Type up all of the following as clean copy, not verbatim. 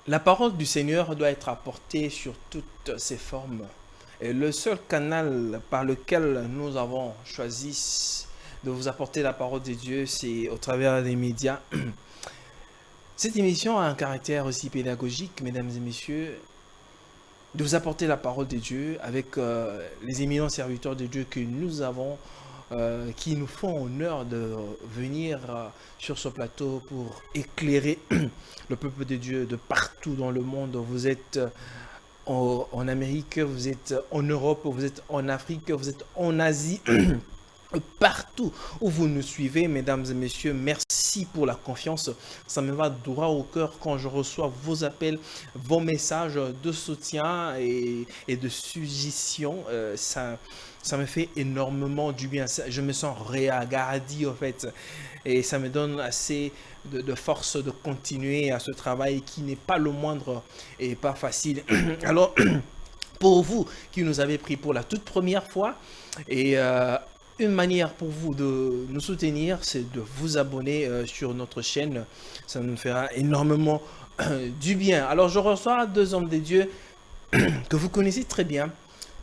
La parole du Seigneur doit être apportée sur toutes ses formes. Et le seul canal par lequel nous avons choisi de vous apporter la parole de Dieu, c'est au travers des médias. Cette émission a un caractère aussi pédagogique, mesdames et messieurs, de vous apporter la parole de Dieu avec les éminents serviteurs de Dieu que nous avons, qui nous font honneur de venir sur ce plateau pour éclairer le peuple de Dieu de partout dans le monde. Vous êtes en Amérique, vous êtes en Europe, vous êtes en Afrique, vous êtes en Asie. Partout où vous nous suivez, mesdames et messieurs, merci pour la confiance. Ça me va droit au cœur quand je reçois vos appels, vos messages de soutien et de suggestions. Ça me fait énormément du bien. Je me sens réagadi, en fait. Et ça me donne assez de force de continuer à ce travail qui n'est pas le moindre et pas facile. Alors, pour vous qui nous avez pris pour la toute première fois, et une manière pour vous de nous soutenir, c'est de vous abonner sur notre chaîne. Ça nous fera énormément du bien. Alors, je reçois deux hommes de Dieu que vous connaissez très bien,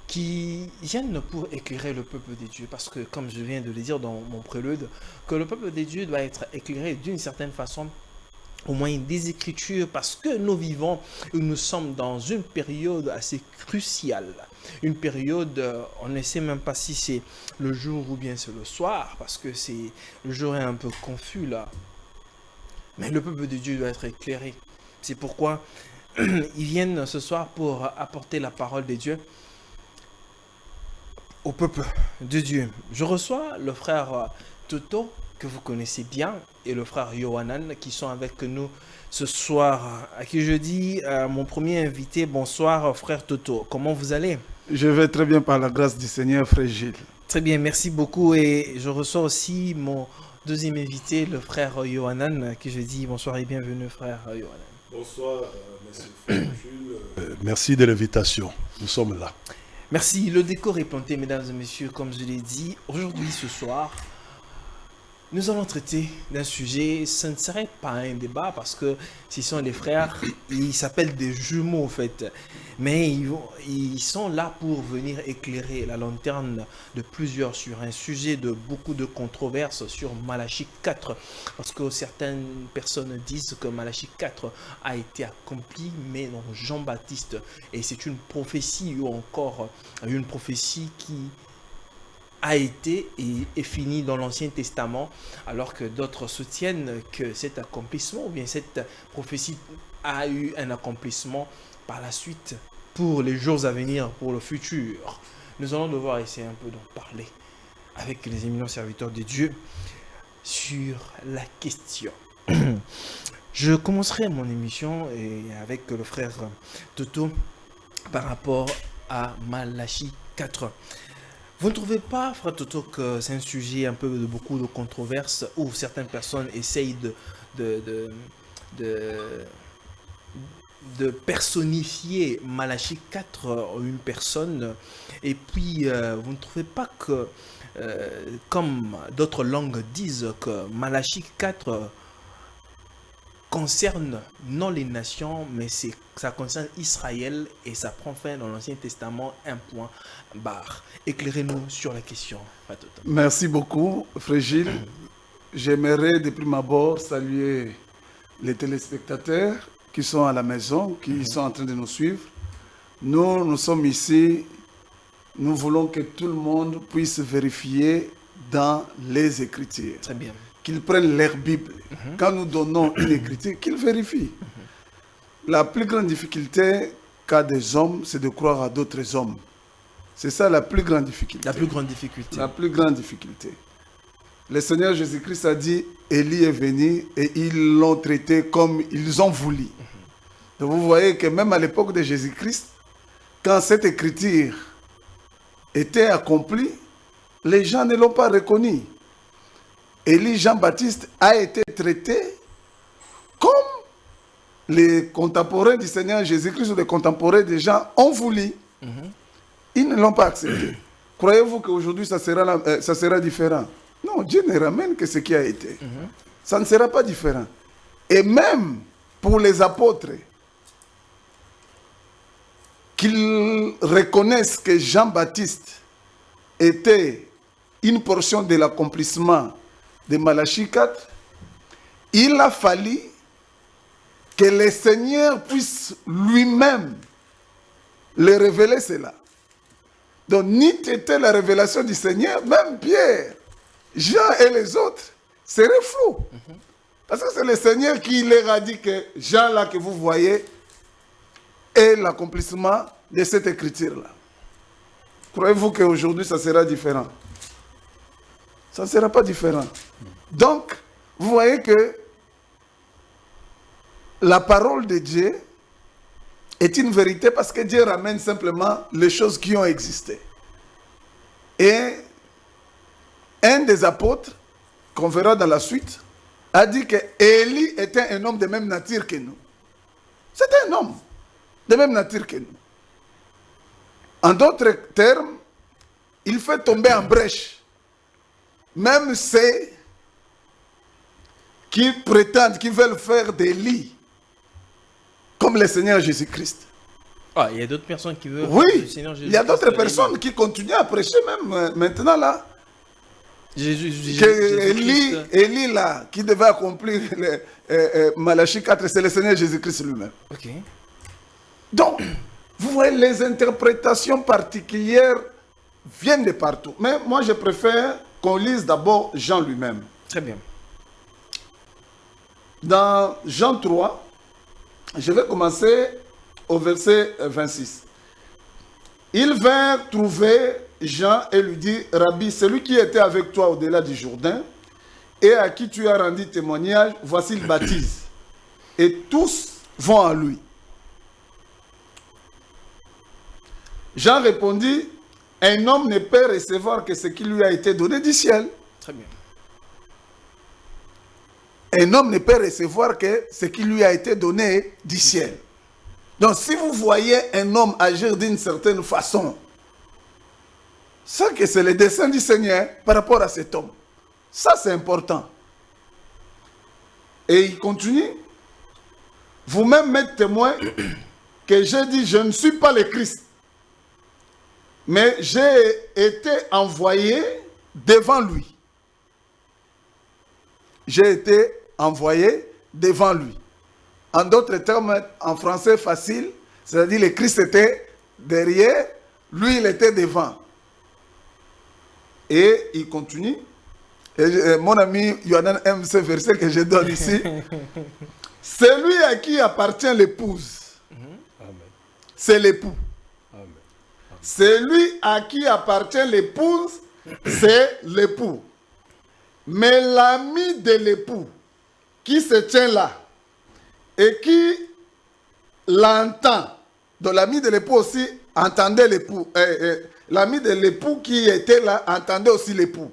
qui viennent pour éclairer le peuple de Dieu. Parce que, comme je viens de le dire dans mon prélude, que le peuple de Dieu doit être éclairé d'une certaine façon au moyen des Écritures, parce que nous vivons, nous sommes dans une période assez cruciale. Une période, on ne sait même pas si c'est le jour ou bien c'est le soir, parce que le jour est un peu confus là. Mais le peuple de Dieu doit être éclairé. C'est pourquoi ils viennent ce soir pour apporter la parole de Dieu au peuple de Dieu. Je reçois le frère Toto, que vous connaissez bien, et le frère Yohanan, qui sont avec nous ce soir, à qui je dis, mon premier invité, bonsoir frère Toto, comment vous allez? Je vais très bien par la grâce du Seigneur, frère Gilles. Très bien, merci beaucoup, et je reçois aussi mon deuxième invité, le frère Yohanan, à qui je dis bonsoir et bienvenue frère Yohanan. Bonsoir, monsieur frère Jules. Merci de l'invitation, nous sommes là. Merci, le décor est planté, mesdames et messieurs, comme je l'ai dit. Aujourd'hui, ce soir, nous allons traiter d'un sujet, ce ne serait pas un débat parce que ce sont des frères, ils s'appellent des jumeaux en fait. Mais ils sont là pour venir éclairer la lanterne de plusieurs sur un sujet de beaucoup de controverses sur Malachie 4. Parce que certaines personnes disent que Malachie 4 a été accompli, mais non, Jean-Baptiste. Et c'est une prophétie ou encore une prophétie qui a été et est fini dans l'Ancien Testament, alors que d'autres soutiennent que cet accomplissement ou bien cette prophétie a eu un accomplissement par la suite pour les jours à venir, pour le futur. Nous allons devoir essayer un peu d'en parler avec les éminents serviteurs de Dieu sur la question. Je commencerai mon émission avec le frère Toto par rapport à Malachie 4. Vous ne trouvez pas, frère Toto, que c'est un sujet un peu de beaucoup de controverses où certaines personnes essayent de personnifier Malachie 4 en une personne, et puis vous ne trouvez pas que, comme d'autres langues disent, que Malachie 4 concerne non les nations, mais ça concerne Israël et ça prend fin dans l'Ancien Testament, un point barre. Éclairez-nous sur la question. Merci beaucoup, frère Gilles. J'aimerais de prime abord saluer les téléspectateurs qui sont à la maison, qui sont en train de nous suivre. Nous sommes ici, nous voulons que tout le monde puisse vérifier dans les Écritures. Très bien. Qu'ils prennent leur Bible. Quand nous donnons une écriture, qu'ils vérifient. La plus grande difficulté qu'a des hommes, c'est de croire à d'autres hommes. C'est ça la plus grande difficulté. La plus grande difficulté. La plus grande difficulté. Le Seigneur Jésus-Christ a dit, Élie est venu et ils l'ont traité comme ils ont voulu. Donc vous voyez que même à l'époque de Jésus-Christ, quand cette écriture était accomplie, les gens ne l'ont pas reconnu. Élie Jean-Baptiste a été traité comme les contemporains du Seigneur Jésus-Christ ou les contemporains des gens ont voulu. Ils ne l'ont pas accepté. Croyez-vous qu'aujourd'hui ça sera différent? Non, Dieu ne ramène que ce qui a été. Ça ne sera pas différent. Et même pour les apôtres, qu'ils reconnaissent que Jean-Baptiste était une portion de l'accomplissement de Malachie 4, il a fallu que le Seigneur puisse lui-même le révéler cela. Donc, ni était la révélation du Seigneur, même Pierre, Jean et les autres seraient flous. Parce que c'est le Seigneur qui leur a dit que Jean là que vous voyez est l'accomplissement de cette écriture-là. Croyez-vous qu'aujourd'hui ça sera différent? Ça ne sera pas différent. Donc, vous voyez que la parole de Dieu est une vérité parce que Dieu ramène simplement les choses qui ont existé. Et un des apôtres, qu'on verra dans la suite, a dit que Élie était un homme de même nature que nous. C'était un homme de même nature que nous. En d'autres termes, il fait tomber en brèche même ceux qui prétendent, qui veulent faire d'Élie comme le Seigneur Jésus-Christ. Ah, il y a d'autres personnes qui veulent... Oui, il y a d'autres personnes qui continuent à prêcher même maintenant là. Élie là, qui devait accomplir Malachie 4, c'est le Seigneur Jésus-Christ lui-même. Ok. Donc, vous voyez, les interprétations particulières viennent de partout. Mais moi, je préfère qu'on lise d'abord Jean lui-même. Très bien. Dans Jean 3, je vais commencer au verset 26. Ils vinrent trouver Jean et lui dit, Rabbi, celui qui était avec toi au-delà du Jourdain et à qui tu as rendu témoignage, voici il baptise. Et tous vont à lui. Jean répondit, un homme ne peut recevoir que ce qui lui a été donné du ciel. Très bien. Un homme ne peut recevoir que ce qui lui a été donné du ciel. Donc si vous voyez un homme agir d'une certaine façon, c'est que c'est le dessein du Seigneur par rapport à cet homme. Ça c'est important. Et il continue, vous-même m'êtes témoin que j'ai dit, je ne suis pas le Christ, mais j'ai été envoyé devant lui. J'ai été envoyé devant lui. En d'autres termes, en français facile, c'est-à-dire le Christ était derrière, lui il était devant. Et il continue. Et mon ami Yohanan aime ce verset que je donne ici. Celui à qui appartient l'épouse, c'est l'époux. Celui à qui appartient l'épouse, c'est l'époux. Mais l'ami de l'époux, qui se tient là, et qui l'entend, donc l'ami de l'époux aussi entendait l'époux, l'ami de l'époux qui était là entendait aussi l'époux,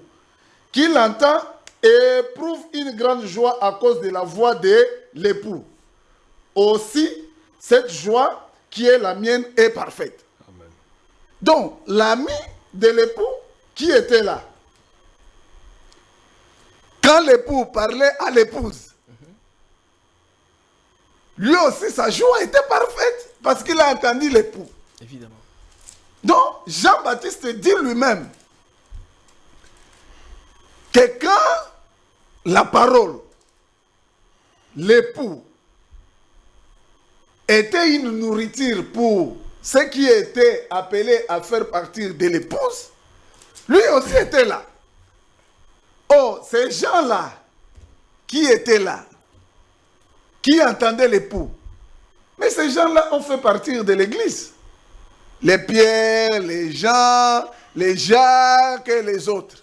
qui l'entend éprouve une grande joie à cause de la voix de l'époux. Aussi, cette joie qui est la mienne est parfaite. Amen. Donc, l'ami de l'époux qui était là, quand l'époux parlait à l'épouse, lui aussi, sa joie était parfaite parce qu'il a entendu l'époux. Évidemment. Donc, Jean-Baptiste dit lui-même que quand la parole, l'époux, était une nourriture pour ceux qui étaient appelés à faire partir de l'épouse, lui aussi était là. Oh, ces gens-là qui étaient là, qui entendaient l'époux, mais ces gens-là ont fait partir de l'église. Les Pierre, les Jean, les Jacques et les autres.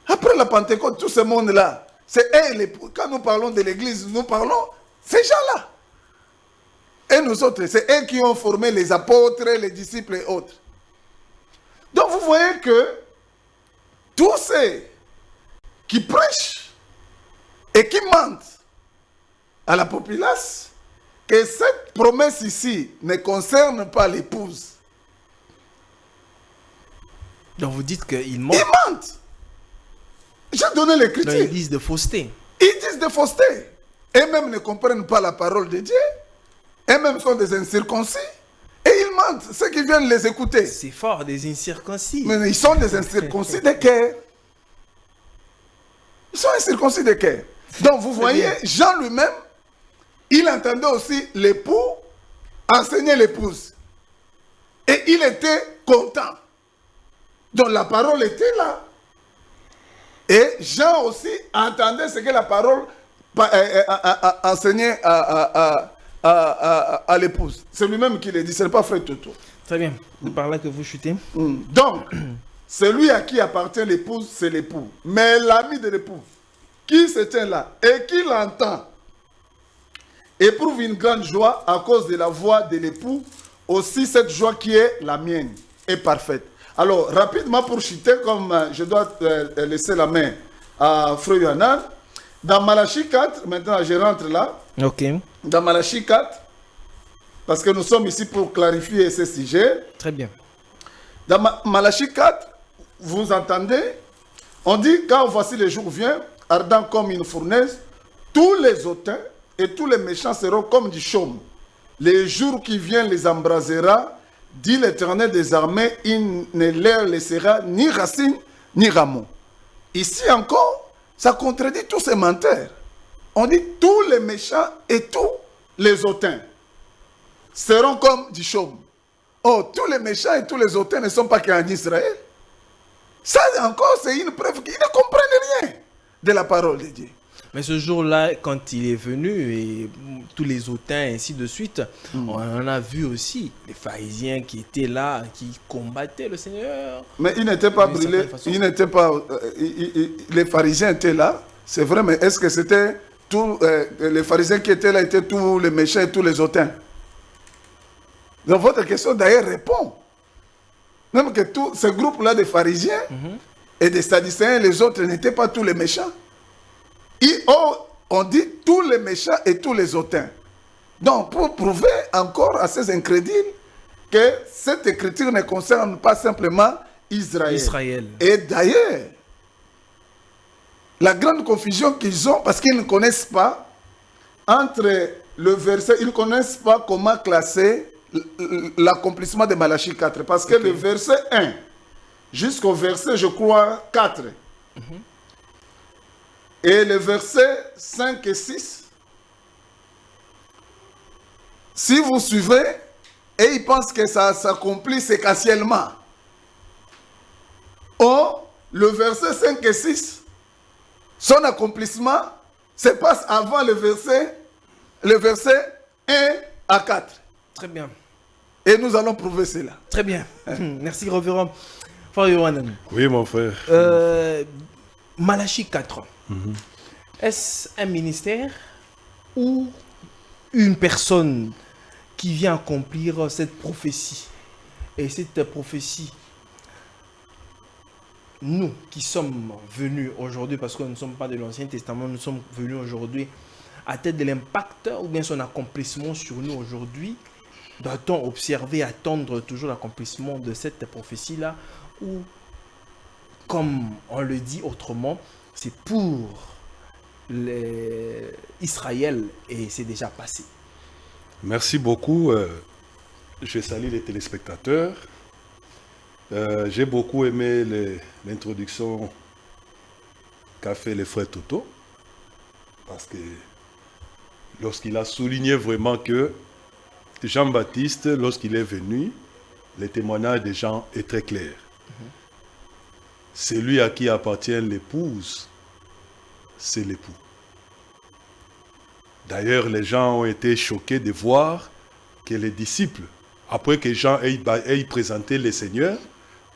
Après la Pentecôte, tout ce monde-là, c'est eux l'époux. Quand nous parlons de l'église, nous parlons ces gens-là. Et nous autres, c'est eux qui ont formé les apôtres, les disciples et autres. Donc vous voyez que tous ceux qui prêchent et qui mentent à la populace, que cette promesse ici ne concerne pas l'épouse. Donc vous dites qu'ils mentent. Ils mentent. J'ai donné l'écriture. Ils disent de fausseté. Ils disent de fausseté. Et même ne comprennent pas la parole de Dieu. et même sont des incirconcis. Et ils mentent, ceux qui viennent les écouter. C'est fort, des incirconcis. Mais ils sont des incirconcis de cœur. Ils sont incirconcis de cœur. Donc vous voyez, Jean lui-même, il entendait aussi l'époux enseigner l'épouse. Et il était content. Donc la parole était là. Et Jean aussi entendait ce que la parole enseignait à l'épouse. C'est lui-même qui le dit, ce n'est pas Frère Toto. Très bien, c'est par là que vous chutez. Donc, celui à qui appartient l'épouse, c'est l'époux. Mais l'ami de l'épouse, qui se tient là et qui l'entend, éprouve une grande joie à cause de la voix de l'époux. Aussi, cette joie qui est la mienne est parfaite. Alors, rapidement pour chuter, comme je dois laisser la main à Frère Yohanan, dans Malachie 4, maintenant je rentre là, Ok, dans Malachie 4, parce que nous sommes ici pour clarifier ce sujet. très bien. Dans Malachie 4, vous entendez, on dit, car voici le jour vient, ardent comme une fournaise, tous les hautains et tous les méchants seront comme du chaume. Les jours qui viennent les embrasera, dit l'Éternel des armées, il ne leur laissera ni racine ni rameau. Ici encore, ça contredit tous ces menteurs. On dit tous les méchants et tous les hautains seront comme du chaume. Oh, tous les méchants et tous les hautains ne sont pas qu'en Israël. Ça encore, c'est une preuve qu'ils ne comprennent rien de la parole de Dieu. Mais ce jour-là, quand il est venu, et tous les hautains, et ainsi de suite, on en a vu aussi les pharisiens qui étaient là, qui combattaient le Seigneur. Mais ils n'étaient pas D'une brûlés, certaine façon. ils n'étaient pas... les pharisiens étaient là, c'est vrai, mais est-ce que c'était tous les pharisiens qui étaient là, étaient tous les méchants et tous les hautains? Donc votre question d'ailleurs répond. Même que tous ce groupe-là de pharisiens et des sadducéens, les autres n'étaient pas tous les méchants. On dit tous les méchants et tous les hautains. Donc, pour prouver encore à ces incrédules que cette écriture ne concerne pas simplement Israël. Et d'ailleurs, la grande confusion qu'ils ont, parce qu'ils ne connaissent pas, entre le verset, ils ne connaissent pas comment classer l'accomplissement de Malachie 4. Parce que le verset 1 jusqu'au verset, je crois, 4, et les versets 5 et 6, si vous suivez, et ils pensent que ça s'accomplit séquentiellement. Or, le verset 5 et 6, son accomplissement se passe avant le verset 1 à 4. Très bien. Et nous allons prouver cela. Très bien. Merci, révérend. Frère Yohanan. Oui, mon frère. Malachie 4. Est-ce un ministère ou une personne qui vient accomplir cette prophétie? Et cette prophétie, nous qui sommes venus aujourd'hui, parce que nous ne sommes pas de l'Ancien Testament, nous sommes venus aujourd'hui, a-t-elle de l'impact ou bien son accomplissement sur nous aujourd'hui? Doit-on observer, attendre toujours l'accomplissement de cette prophétie-là? Ou, comme on le dit autrement, c'est pour Israël et c'est déjà passé? Merci beaucoup. Je salue les téléspectateurs. J'ai beaucoup aimé l'introduction qu'a fait le frère Toto. Parce que lorsqu'il a souligné vraiment que Jean-Baptiste, lorsqu'il est venu, le témoignage des gens est très clair. Celui à qui appartient l'épouse, c'est l'époux. D'ailleurs, les gens ont été choqués de voir que les disciples, après que Jean ait présenté le Seigneur,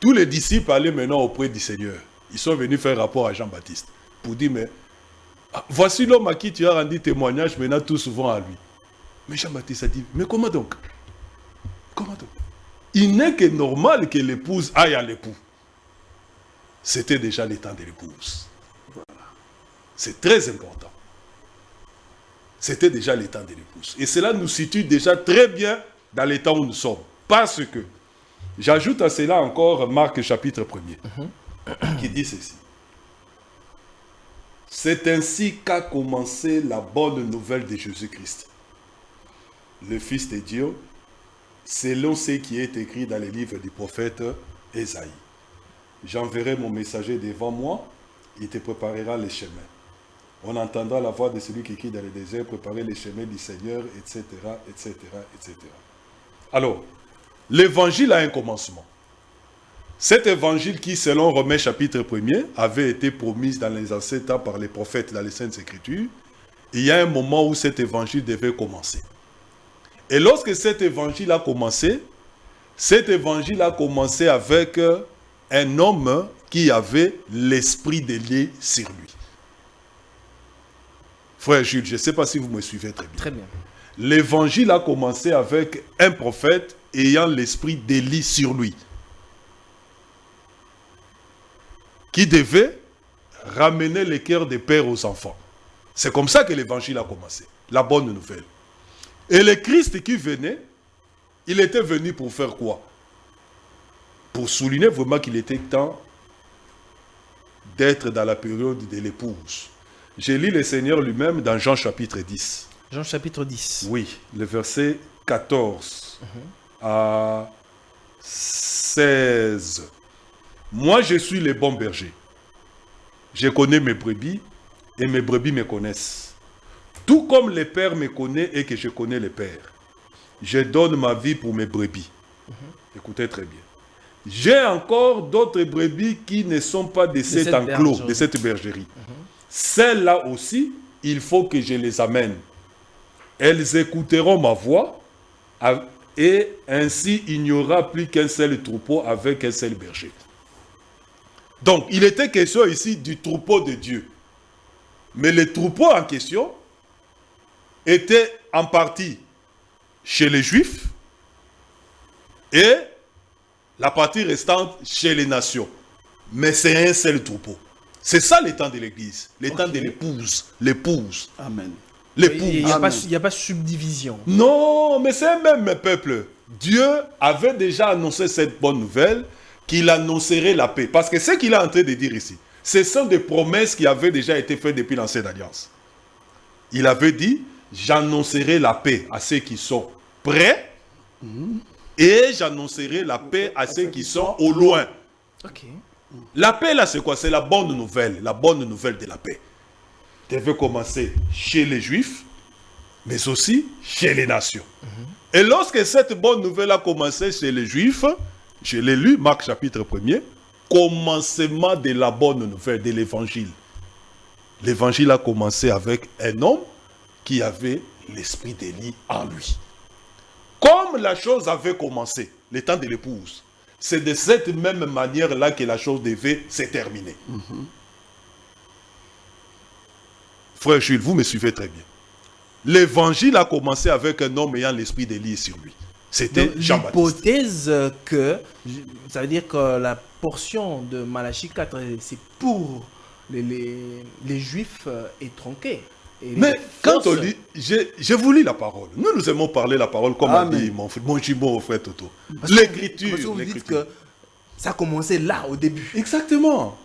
tous les disciples allaient maintenant auprès du Seigneur. Ils sont venus faire rapport à Jean-Baptiste pour dire, mais voici l'homme à qui tu as rendu témoignage, maintenant tout souvent à lui. Mais Jean-Baptiste a dit, mais comment donc? Comment donc? Il n'est que normal que l'épouse aille à l'époux. C'était déjà le temps de l'épouse. Voilà. C'est très important. C'était déjà le temps de l'épouse. Et cela nous situe déjà très bien dans les temps où nous sommes. Parce que, j'ajoute à cela encore Marc chapitre 1er, qui dit ceci. C'est ainsi qu'a commencé la bonne nouvelle de Jésus-Christ. le Fils de Dieu, selon ce qui est écrit dans les livres du prophète Ésaïe. J'enverrai mon messager devant moi, il te préparera les chemins. On entendra la voix de celui qui crie dans le désert, préparer les chemins du Seigneur, etc., etc., etc. Alors, l'évangile a un commencement. Cet évangile qui, selon Romains chapitre 1er, avait été promis dans les anciens temps par les prophètes dans les Saintes Écritures, il y a un moment où cet évangile devait commencer. Et lorsque cet évangile a commencé avec un homme qui avait l'esprit de Dieu sur lui. Frère Jules, je ne sais pas si vous me suivez très bien. Très bien. L'évangile a commencé avec un prophète ayant l'esprit d'Élie sur lui, qui devait ramener les cœurs des pères aux enfants. C'est comme ça que l'évangile a commencé, la bonne nouvelle. Et le Christ qui venait, il était venu pour faire quoi? Pour souligner vraiment qu'il était temps d'être dans la période de l'épouse. J'ai lu le Seigneur lui-même dans Jean chapitre 10. Jean chapitre 10. Oui, le verset 14 à 16. Moi, je suis le bon berger. Je connais mes brebis et mes brebis me connaissent. Tout comme le Père me connaît et que je connais le Père. Je donne ma vie pour mes brebis. Écoutez très bien. J'ai encore d'autres brebis qui ne sont pas de cet enclos, de cette bergerie. Celles-là aussi, il faut que je les amène. Elles écouteront ma voix et ainsi il n'y aura plus qu'un seul troupeau avec un seul berger. Donc, il était question ici du troupeau de Dieu. Mais le troupeau en question était en partie chez les Juifs et la partie restante chez les nations. Mais c'est un seul troupeau. C'est ça le temps de l'Église, le temps de l'épouse. L'épouse. Amen. L'épouse. Il n'y a pas de subdivision. Non, mais c'est un même peuple. Dieu avait déjà annoncé cette bonne nouvelle, qu'il annoncerait la paix. Parce que ce qu'il est en train de dire ici, ce sont des promesses qui avaient déjà été faites depuis l'ancienne alliance. Il avait dit, j'annoncerai la paix à ceux qui sont près et j'annoncerai la paix à ceux qui sont au loin. Ok. La paix là c'est quoi? C'est la bonne nouvelle de la paix. Devait commencer chez les Juifs, mais aussi chez les nations. Et lorsque cette bonne nouvelle a commencé chez les Juifs, je l'ai lu, Marc chapitre 1er, commencement de la bonne nouvelle, de l'évangile. L'évangile a commencé avec un homme qui avait l'esprit d'Élie en lui. Comme la chose avait commencé, le temps de l'épouse, c'est de cette même manière-là que la chose devait se terminer. Frère Jules, vous me suivez très bien. L'évangile a commencé avec un homme ayant l'esprit d'Élie sur lui. C'était Jean-Baptiste. L'hypothèse que, ça veut dire que la portion de Malachie 4, c'est pour les Juifs est tronquée. Mais quand on lit, je vous lis la parole. Nous aimons parler la parole comme a dit mon frère Toto. L'écriture. Vous dites que ça a commencé là, au début. Exactement.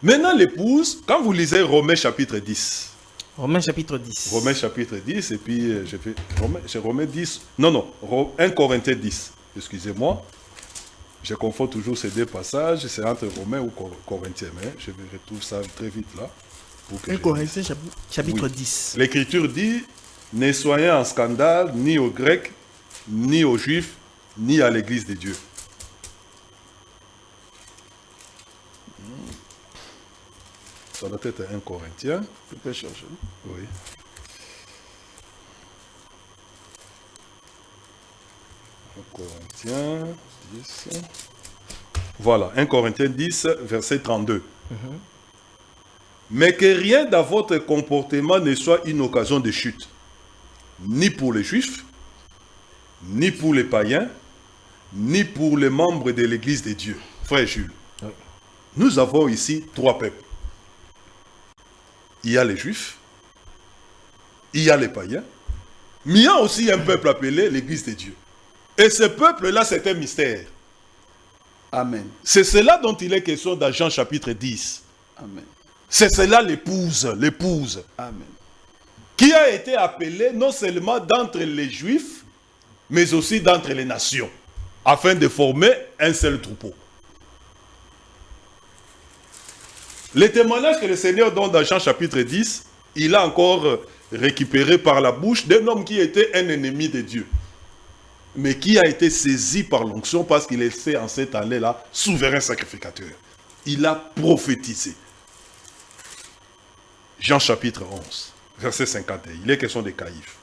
Maintenant, l'épouse, quand vous lisez Romains chapitre 10. Romains chapitre 10. Romains chapitre 10, et puis je fais Romains 10. Non, 1 Corinthiens 10. Excusez-moi. Je confonds toujours ces deux passages. C'est entre Romains ou Corinthiens. Mais je retrouve ça très vite là. 1 Corinthiens chapitre 10. L'Écriture dit, ne soyez en scandale ni aux Grecs, ni aux Juifs, ni à l'Église de Dieu. Ça doit être 1 Corinthiens. Tu peux chercher. Oui. Corinthiens 10. Voilà, 1 Corinthiens 10, verset 32. Mais que rien dans votre comportement ne soit une occasion de chute, ni pour les Juifs, ni pour les païens, ni pour les membres de l'Église de Dieu. Frère Jules, nous avons ici trois peuples. Il y a les Juifs, il y a les païens, mais il y a aussi un peuple appelé l'Église de Dieu. Et ce peuple-là, c'est un mystère. Amen. C'est cela dont il est question dans Jean chapitre 10. Amen. C'est cela l'épouse, Amen. qui a été appelée non seulement d'entre les Juifs, mais aussi d'entre les nations, afin de former un seul troupeau. Les témoignages que le Seigneur donne dans Jean chapitre 10, il a encore récupéré par la bouche d'un homme qui était un ennemi de Dieu, mais qui a été saisi par l'onction parce qu'il était en cette année-là souverain sacrificateur. Il a prophétisé. Jean chapitre 11, verset 51. Il est question de Caïphe.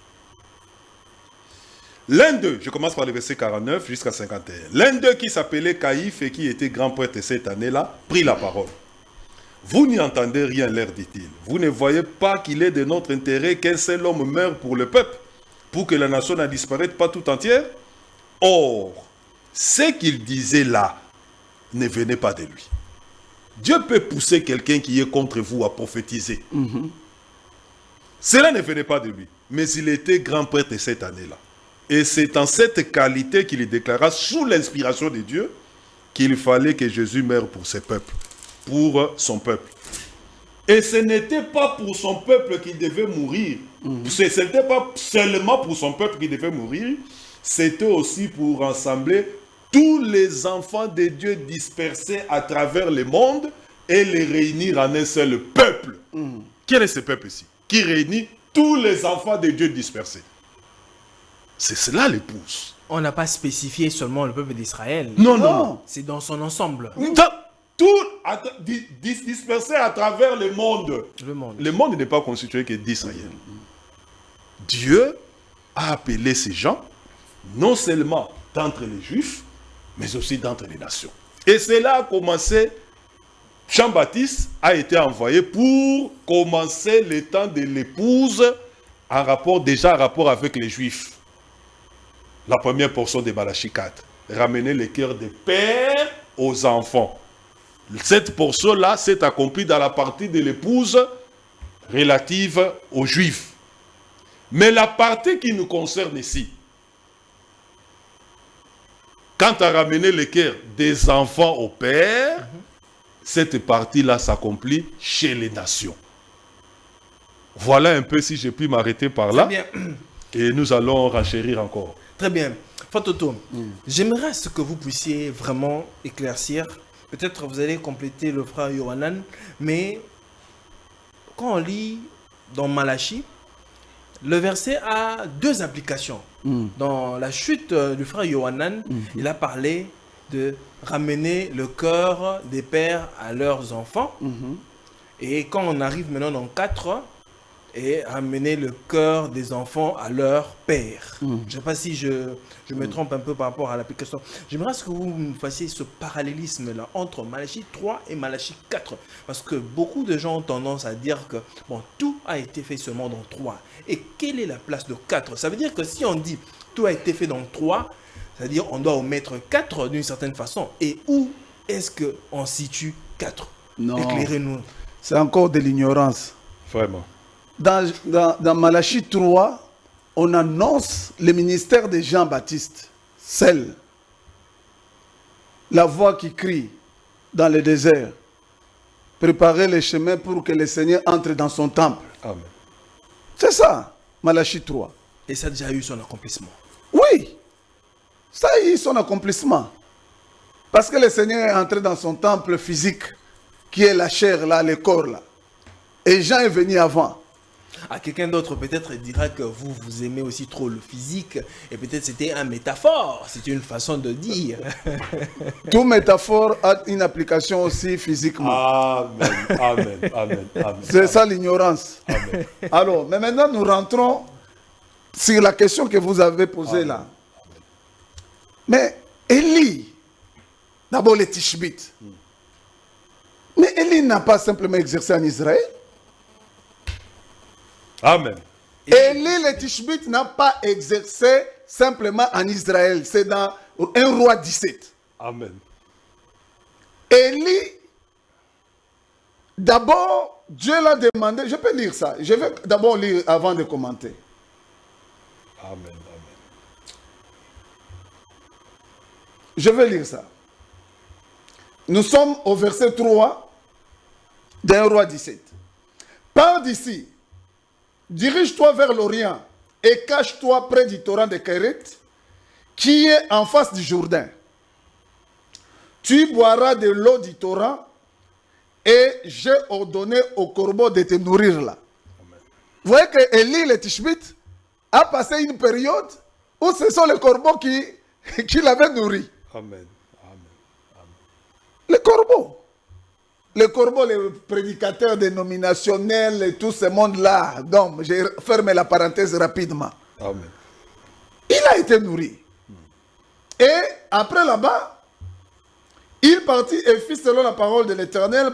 L'un d'eux, je commence par le verset 49 jusqu'à 51. L'un d'eux qui s'appelait Caïphe et qui était grand prêtre cette année-là, prit la parole. Vous n'y entendez rien, leur dit-il. Vous ne voyez pas qu'il est de notre intérêt qu'un seul homme meure pour le peuple, pour que la nation ne disparaisse pas tout entière? Or, ce qu'il disait là ne venait pas de lui. Dieu peut pousser quelqu'un qui est contre vous à prophétiser. Cela ne venait pas de lui, mais il était grand prêtre cette année-là. Et c'est en cette qualité qu'il déclara sous l'inspiration de Dieu qu'il fallait que Jésus meure pour ses peuples, pour son peuple. Et ce n'était pas pour son peuple qu'il devait mourir. Ce n'était pas seulement pour son peuple qu'il devait mourir, c'était aussi pour rassembler tous les enfants de Dieu dispersés à travers le monde et les réunir en un seul peuple. Quel est ce peuple ici? Qui réunit tous les enfants de Dieu dispersés. C'est cela l'épouse. On n'a pas spécifié seulement le peuple d'Israël. Non. C'est dans son ensemble. Tout dispersé à travers le monde. Le monde n'est pas constitué que d'Israël. Dieu a appelé ces gens, non seulement d'entre les Juifs, mais aussi d'entre les nations. Et cela a commencé, Jean-Baptiste a été envoyé pour commencer le temps de l'épouse, déjà en rapport avec les Juifs. La première portion de Malachie 4, ramener le cœur des pères aux enfants. Cette portion-là s'est accomplie dans la partie de l'épouse relative aux Juifs. Mais la partie qui nous concerne ici, quant à ramener le cœur des enfants au père, cette partie-là s'accomplit chez les nations. Voilà un peu si j'ai pu m'arrêter par là. Très bien. Et nous allons renchérir encore. Très bien. Fatoto, j'aimerais ce que vous puissiez vraiment éclaircir. Peut-être vous allez compléter le frère Yohanan, mais quand on lit dans Malachie, le verset a deux applications. Dans la chute du frère Yohanan, il a parlé de ramener le cœur des pères à leurs enfants. Et quand on arrive maintenant dans 4, et ramener le cœur des enfants à leur père. Je ne sais pas si je me trompe un peu par rapport à l'application. J'aimerais que vous me fassiez ce parallélisme-là entre Malachie 3 et Malachie 4. Parce que beaucoup de gens ont tendance à dire que bon, tout a été fait seulement dans 3. Et quelle est la place de 4? Ça veut dire que si on dit tout a été fait dans 3, c'est-à-dire on doit omettre 4 d'une certaine façon. Et où est-ce qu'on situe 4? Non. Éclairez-nous. C'est encore de l'ignorance. Vraiment. Dans Malachie 3, on annonce le ministère de Jean-Baptiste, seul. La voix qui crie dans le désert. Préparer les chemins pour que le Seigneur entre dans son temple. Amen. C'est ça, Malachie 3. Et ça a déjà eu son accomplissement. Oui, ça a eu son accomplissement. Parce que le Seigneur est entré dans son temple physique, qui est la chair, là, le corps, là. Et Jean est venu avant. À quelqu'un d'autre peut-être dira que vous aimez aussi trop le physique et peut-être c'était une métaphore, c'est une façon de dire. Toute métaphore a une application aussi physiquement. Amen. C'est ça l'ignorance. Alors, mais maintenant nous rentrons sur la question que vous avez posée là. Mais Élie, d'abord les Tishbites. Mais Élie n'a pas simplement exercé en Israël. Amen. Élie le Tishbite n'a pas exercé simplement en Israël. C'est dans 1 roi 17. Amen. Élie, d'abord, Dieu l'a demandé. Je peux lire ça. Je vais d'abord lire avant de commenter. Amen. Je vais lire ça. Nous sommes au verset 3 d'un roi 17. Pars d'ici. Dirige-toi vers l'Orient et cache-toi près du torrent de Kérit qui est en face du Jourdain. Tu boiras de l'eau du torrent et j'ai ordonné au corbeau de te nourrir là. Amen. Vous voyez que Élie le Tishbite a passé une période où ce sont les corbeaux qui l'avaient nourri. Amen. Les corbeaux. Les corbeaux, les prédicateurs dénominationnels et tout ce monde-là. Donc, j'ai fermé la parenthèse rapidement. Amen. Il a été nourri. Et après là-bas, il partit et fit selon la parole de l'Éternel.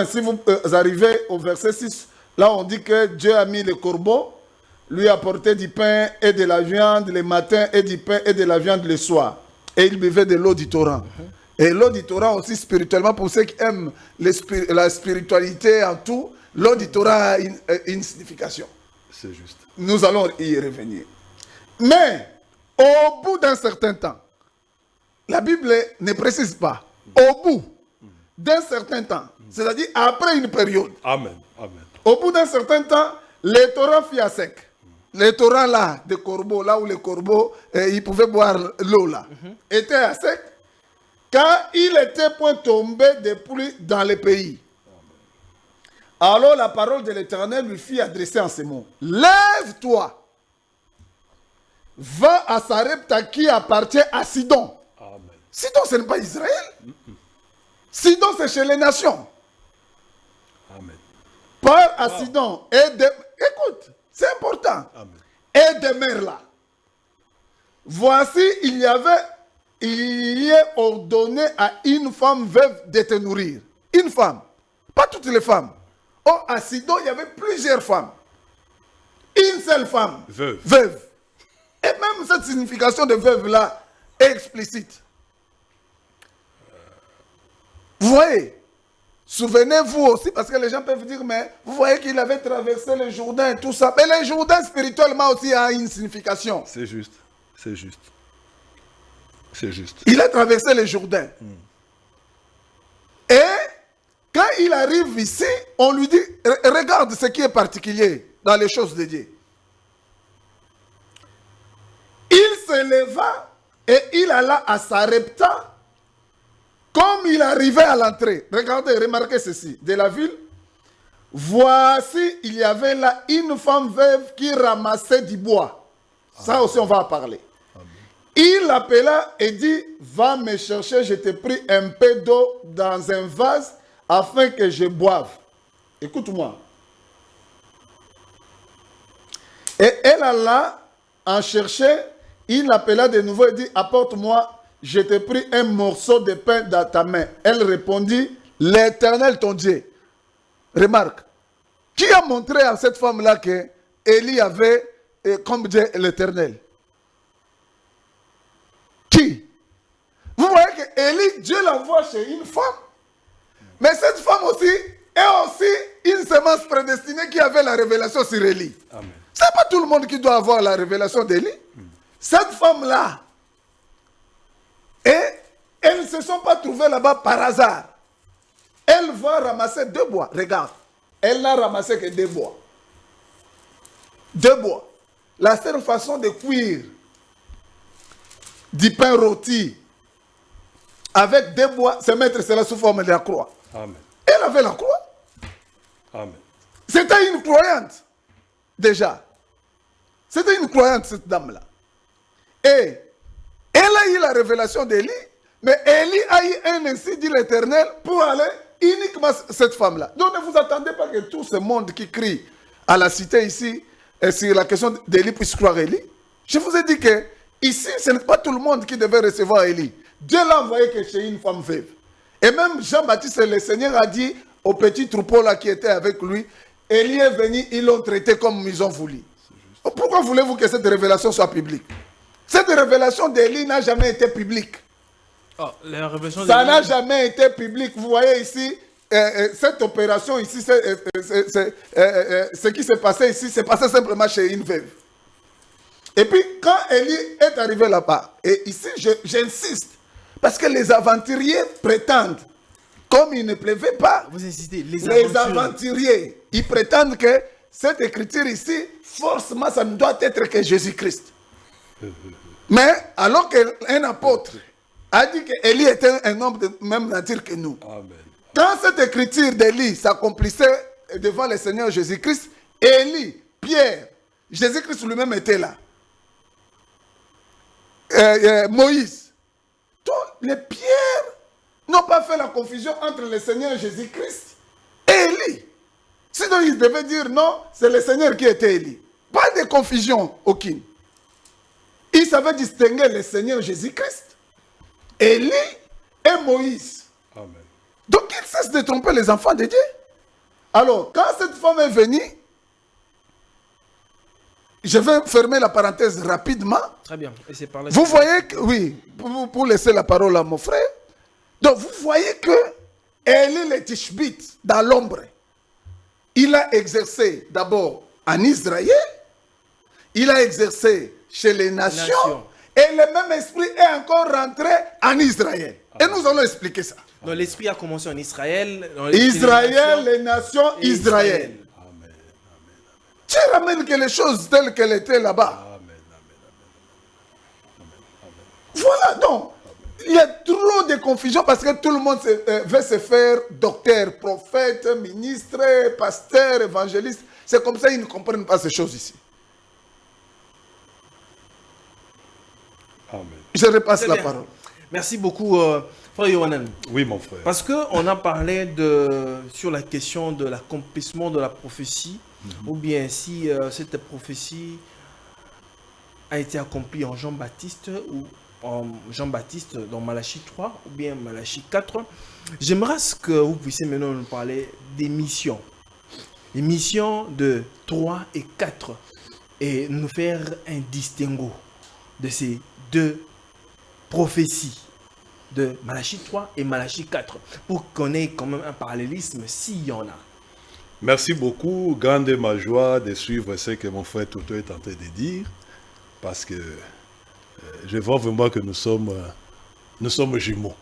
Si vous arrivez au verset 6, là on dit que Dieu a mis les corbeaux, lui apportait du pain et de la viande le matin et du pain et de la viande le soir. Et il buvait de l'eau du torrent. Et l'eau du torrent aussi spirituellement, pour ceux qui aiment la spiritualité en tout, l'eau du torrent a une signification. C'est juste. Nous allons y revenir. Mais, au bout d'un certain temps, la Bible ne précise pas, au bout d'un certain temps, c'est-à-dire après une période, Amen. au bout d'un certain temps, les torrents fit à sec. Les torrents là, des corbeaux, là où les corbeaux, ils pouvaient boire l'eau là, étaient à sec, car il était point tombé de pluie dans le pays. Alors la parole de l'Éternel lui fit adresser en ces mots. Lève-toi, va à Sarepta qui appartient à Sidon. Amen. Sidon, ce n'est pas Israël. Sidon, c'est chez les nations. Amen. Pars à Sidon. Écoute, c'est important. Amen. Et demeure là. Voici, il est ordonné à une femme veuve de te nourrir. Une femme. Pas toutes les femmes. Oh, à Sidon, il y avait plusieurs femmes. Une seule femme. Veuve. Et même cette signification de veuve là est explicite. Vous voyez, souvenez-vous aussi, parce que les gens peuvent dire, mais vous voyez qu'il avait traversé le Jourdain et tout ça. Mais le Jourdain spirituellement aussi a une signification. C'est juste. C'est juste. C'est juste. Il a traversé le Jourdain. Et quand il arrive ici, on lui dit, regarde ce qui est particulier dans les choses de Dieu. Il se leva et il alla à Sarepta. Comme il arrivait à l'entrée, regardez, remarquez ceci, de la ville, voici, il y avait là une femme veuve qui ramassait du bois. Ça aussi, on va en parler. Amen. Il l'appela et dit, va me chercher, je t'ai pris un peu d'eau dans un vase afin que je boive. Écoute-moi. Et elle alla en chercher, il l'appela de nouveau et dit, apporte-moi. Je t'ai pris un morceau de pain dans ta main. Elle répondit, l'Éternel ton Dieu. Remarque, qui a montré à cette femme-là que Élie avait comme Dieu l'Éternel? Qui? Vous voyez que Élie, Dieu l'envoie chez une femme. Mais cette femme aussi est aussi une semence prédestinée qui avait la révélation sur Élie. Amen. Ce n'est pas tout le monde qui doit avoir la révélation d'Élie. Cette femme-là, et elles ne se sont pas trouvées là-bas par hasard. Elle va ramasser 2 bois. Regarde. Elle n'a ramassé que 2 bois. 2 bois. La seule façon de cuire du pain rôti avec 2 bois, c'est mettre cela sous forme de la croix. Amen. Elle avait la croix. Amen. C'était une croyante. Déjà. C'était une croyante, cette dame-là. Et elle a eu la révélation d'Élie, mais Élie a eu un ainsi dit l'Éternel pour aller uniquement cette femme-là. Donc ne vous attendez pas que tout ce monde qui crie à la cité ici sur la question d'Élie puisse croire Élie. Je vous ai dit que ici, ce n'est pas tout le monde qui devait recevoir Élie. Dieu l'a envoyé que chez une femme veuve. Et même Jean-Baptiste, le Seigneur a dit au petit troupeau là qui était avec lui, Élie est venu, ils l'ont traité comme ils ont voulu. Pourquoi voulez-vous que cette révélation soit publique? Cette révélation d'Élie n'a jamais été publique. Oh, la révélation Ça n'a jamais été public. Vous voyez ici, cette opération ici, ce qui s'est passé ici, c'est passé simplement chez une veuve. Et puis, quand Élie est arrivé là-bas, et ici, j'insiste, parce que les aventuriers prétendent, comme il ne pleuvait pas, vous insistez, les aventuriers, ils prétendent que cette écriture ici, forcément, ça ne doit être que Jésus-Christ. Mais alors qu'un apôtre a dit qu'Élie était un homme de même nature que nous. Amen. Quand cette écriture d'Élie s'accomplissait devant le Seigneur Jésus-Christ, Élie, Pierre, Jésus-Christ lui-même était là. Moïse. Tous les pierres n'ont pas fait la confusion entre le Seigneur Jésus-Christ et Élie. Sinon, ils devaient dire non, c'est le Seigneur qui était Élie. Pas de confusion aucune. Ils savaient distinguer le Seigneur Jésus-Christ, Élie et Moïse. Amen. Donc, ils cessent de tromper les enfants de Dieu. Alors, quand cette femme est venue, je vais fermer la parenthèse rapidement. Très bien. Et c'est par là. Vous voyez que, oui, pour laisser la parole à mon frère. Donc, vous voyez que Élie le Tishbite, dans l'ombre, il a exercé d'abord en Israël, il a exercé chez les nations, et le même esprit est encore rentré en Israël. Et nous allons expliquer ça. Donc l'esprit a commencé en Israël. Israël, les nations, Israël. Amen. Tu ramènes que les choses telles qu'elles étaient là-bas. Amen. Voilà donc. Il y a trop de confusion parce que tout le monde veut se faire docteur, prophète, ministre, pasteur, évangéliste. C'est comme ça qu'ils ne comprennent pas ces choses ici. Amen. Je repasse la Bien. parole. Merci beaucoup, frère Yohanan. Oui, mon frère. Parce qu'on a parlé sur la question de l'accomplissement de la prophétie, ou bien si cette prophétie a été accomplie en Jean-Baptiste ou en Jean-Baptiste dans Malachie 3 ou bien Malachie 4. J'aimerais que vous puissiez maintenant nous parler des missions. Les missions de 3 et 4 et nous faire un distinguo de ces deux prophéties de Malachie 3 et Malachie 4 pour qu'on ait quand même un parallélisme s'il y en a. Merci beaucoup. Grande est ma joie de suivre ce que mon frère Toto est en train de dire parce que je vois vraiment que nous sommes jumeaux.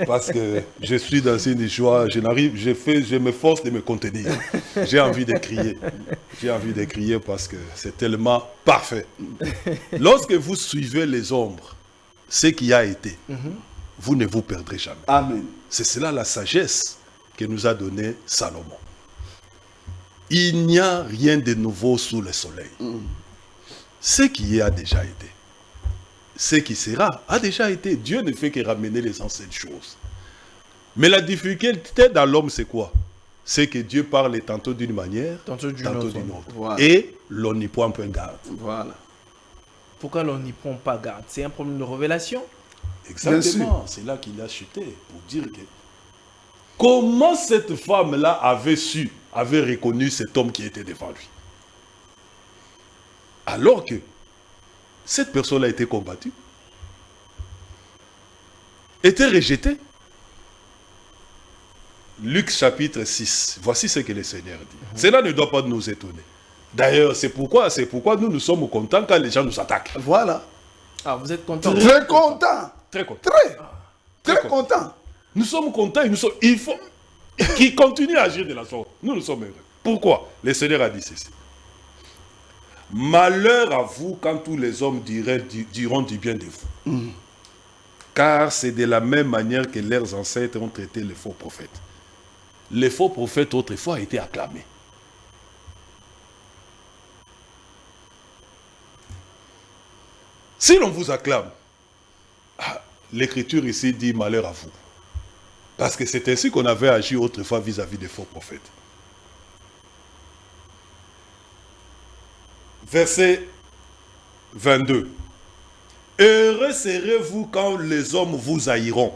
Parce que je suis dans une joie, je m'efforce de me contenir. J'ai envie de crier. J'ai envie de crier parce que c'est tellement parfait. Lorsque vous suivez les ombres, ce qui a été, vous ne vous perdrez jamais. Amen. C'est cela la sagesse que nous a donné Salomon. Il n'y a rien de nouveau sous le soleil. Ce qui a déjà été. Ce qui sera a déjà été. Dieu ne fait que ramener les anciennes choses. Mais la difficulté dans l'homme, c'est quoi? C'est que Dieu parle tantôt d'une manière, tantôt d'une autre. Voilà. Et l'on n'y prend point garde. Voilà. Pourquoi l'on n'y prend pas garde? C'est un problème de révélation? Exactement. C'est là qu'il a chuté pour dire que comment cette femme-là avait reconnu cet homme qui était devant lui. Alors que cette personne a été combattue, était rejetée. Luc chapitre 6, voici ce que le Seigneur dit. Cela ne doit pas nous étonner. D'ailleurs, c'est pourquoi nous sommes contents quand les gens nous attaquent. Voilà. Ah, vous êtes content? Très content. Très contents. Très content. Nous sommes contents, il faut qu'ils continuent à agir de la sorte. Nous sommes heureux. Pourquoi? Le Seigneur a dit ceci. Malheur à vous quand tous les hommes diront du bien de vous. Car c'est de la même manière que leurs ancêtres ont traité les faux prophètes. Les faux prophètes autrefois étaient acclamés. Si l'on vous acclame, l'écriture ici dit malheur à vous. Parce que c'est ainsi qu'on avait agi autrefois vis-à-vis des faux prophètes. Verset 22. Heureux serez-vous quand les hommes vous haïront,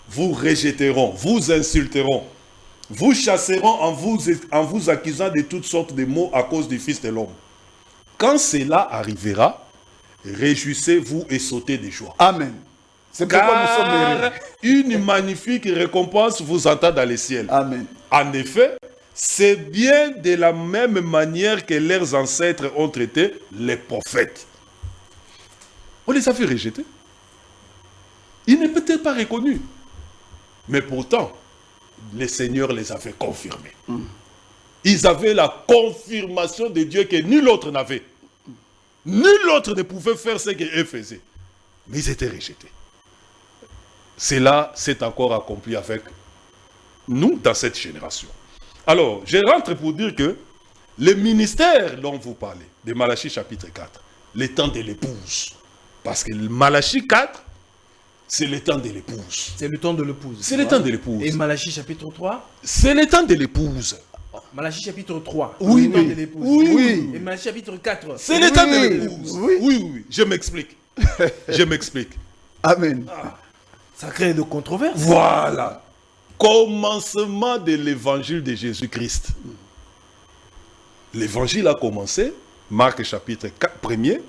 vous rejetteront, vous insulteront, vous chasseront en vous accusant de toutes sortes de maux à cause du Fils de l'homme. Quand cela arrivera, réjouissez-vous et sautez de joie. Amen. C'est pourquoi nous sommes heureux. Car une magnifique récompense vous attend dans les ciels. Amen. En effet, c'est bien de la même manière que leurs ancêtres ont traité les prophètes. On les a fait rejeter. Ils n'étaient pas reconnus. Mais pourtant, le Seigneur les avait confirmés. Ils avaient la confirmation de Dieu que nul autre n'avait. Nul autre ne pouvait faire ce qu'eux faisaient. Mais ils étaient rejetés. Cela s'est encore accompli avec nous dans cette génération. Alors, je rentre pour dire que le ministère dont vous parlez, de Malachie chapitre 4, le temps de l'épouse. Parce que Malachie 4, c'est le temps de l'épouse. C'est le temps de l'épouse. C'est le temps de l'épouse. Et Malachie chapitre 3? C'est le temps de l'épouse. Malachie chapitre 3. Oui, le temps oui. de l'épouse. Oui. Et Malachie chapitre 4. C'est le temps de Oui. l'épouse. Oui. Oui, oui. Je m'explique. Je m'explique. Amen. Ça crée de controverses. Voilà. Commencement de l'évangile de Jésus-Christ. L'évangile a commencé, Marc chapitre 4, 1er,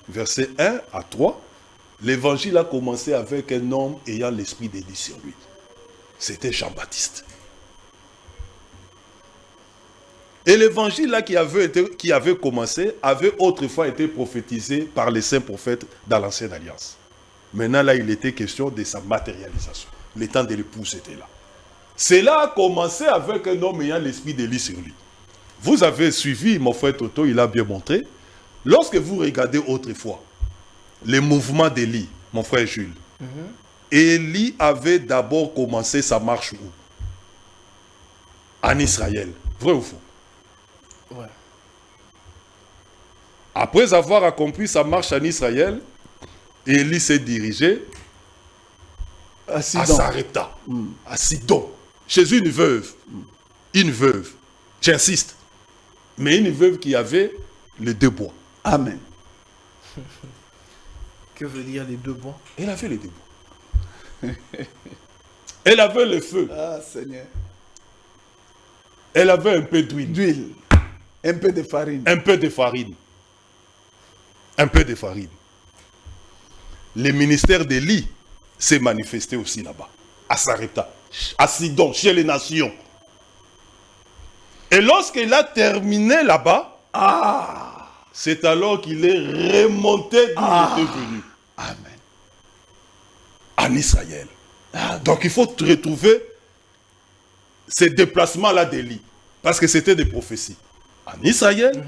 verset 1 à 3. L'évangile a commencé avec un homme ayant l'esprit d'Élie sur lui. C'était Jean-Baptiste. Et l'évangile là qui avait commencé avait autrefois été prophétisé par les saints prophètes dans l'ancienne alliance. Maintenant là, il était question de sa matérialisation. Le temps de l'épouse était là. Cela a commencé avec un homme ayant l'esprit d'Élie sur lui. Vous avez suivi, mon frère Toto, il a bien montré. Lorsque vous regardez autrefois les mouvements d'Élie, mon frère Jules, Élie avait d'abord commencé sa marche où? En Israël. Vrai ou faux? Ouais. Après avoir accompli sa marche en Israël, Élie s'est dirigé à Sarepta, à Sidon, chez une veuve. Une veuve, j'insiste, mais une veuve qui avait les deux bois. Amen. Que veut dire les deux bois? Elle avait les deux bois. Elle avait le feu. Ah, Seigneur. Elle avait un peu d'huile. D'huile. Un peu de farine. Un peu de farine. Un peu de farine. Le ministère d'Élie s'est manifesté aussi là-bas, à Sarepta, à Sidon, chez les nations. Et lorsqu'il a terminé là-bas, c'est alors qu'il est remonté d'où il était venu. Amen. En Israël. Donc il faut retrouver ces déplacements-là d'Élie. Parce que c'était des prophéties. En Israël,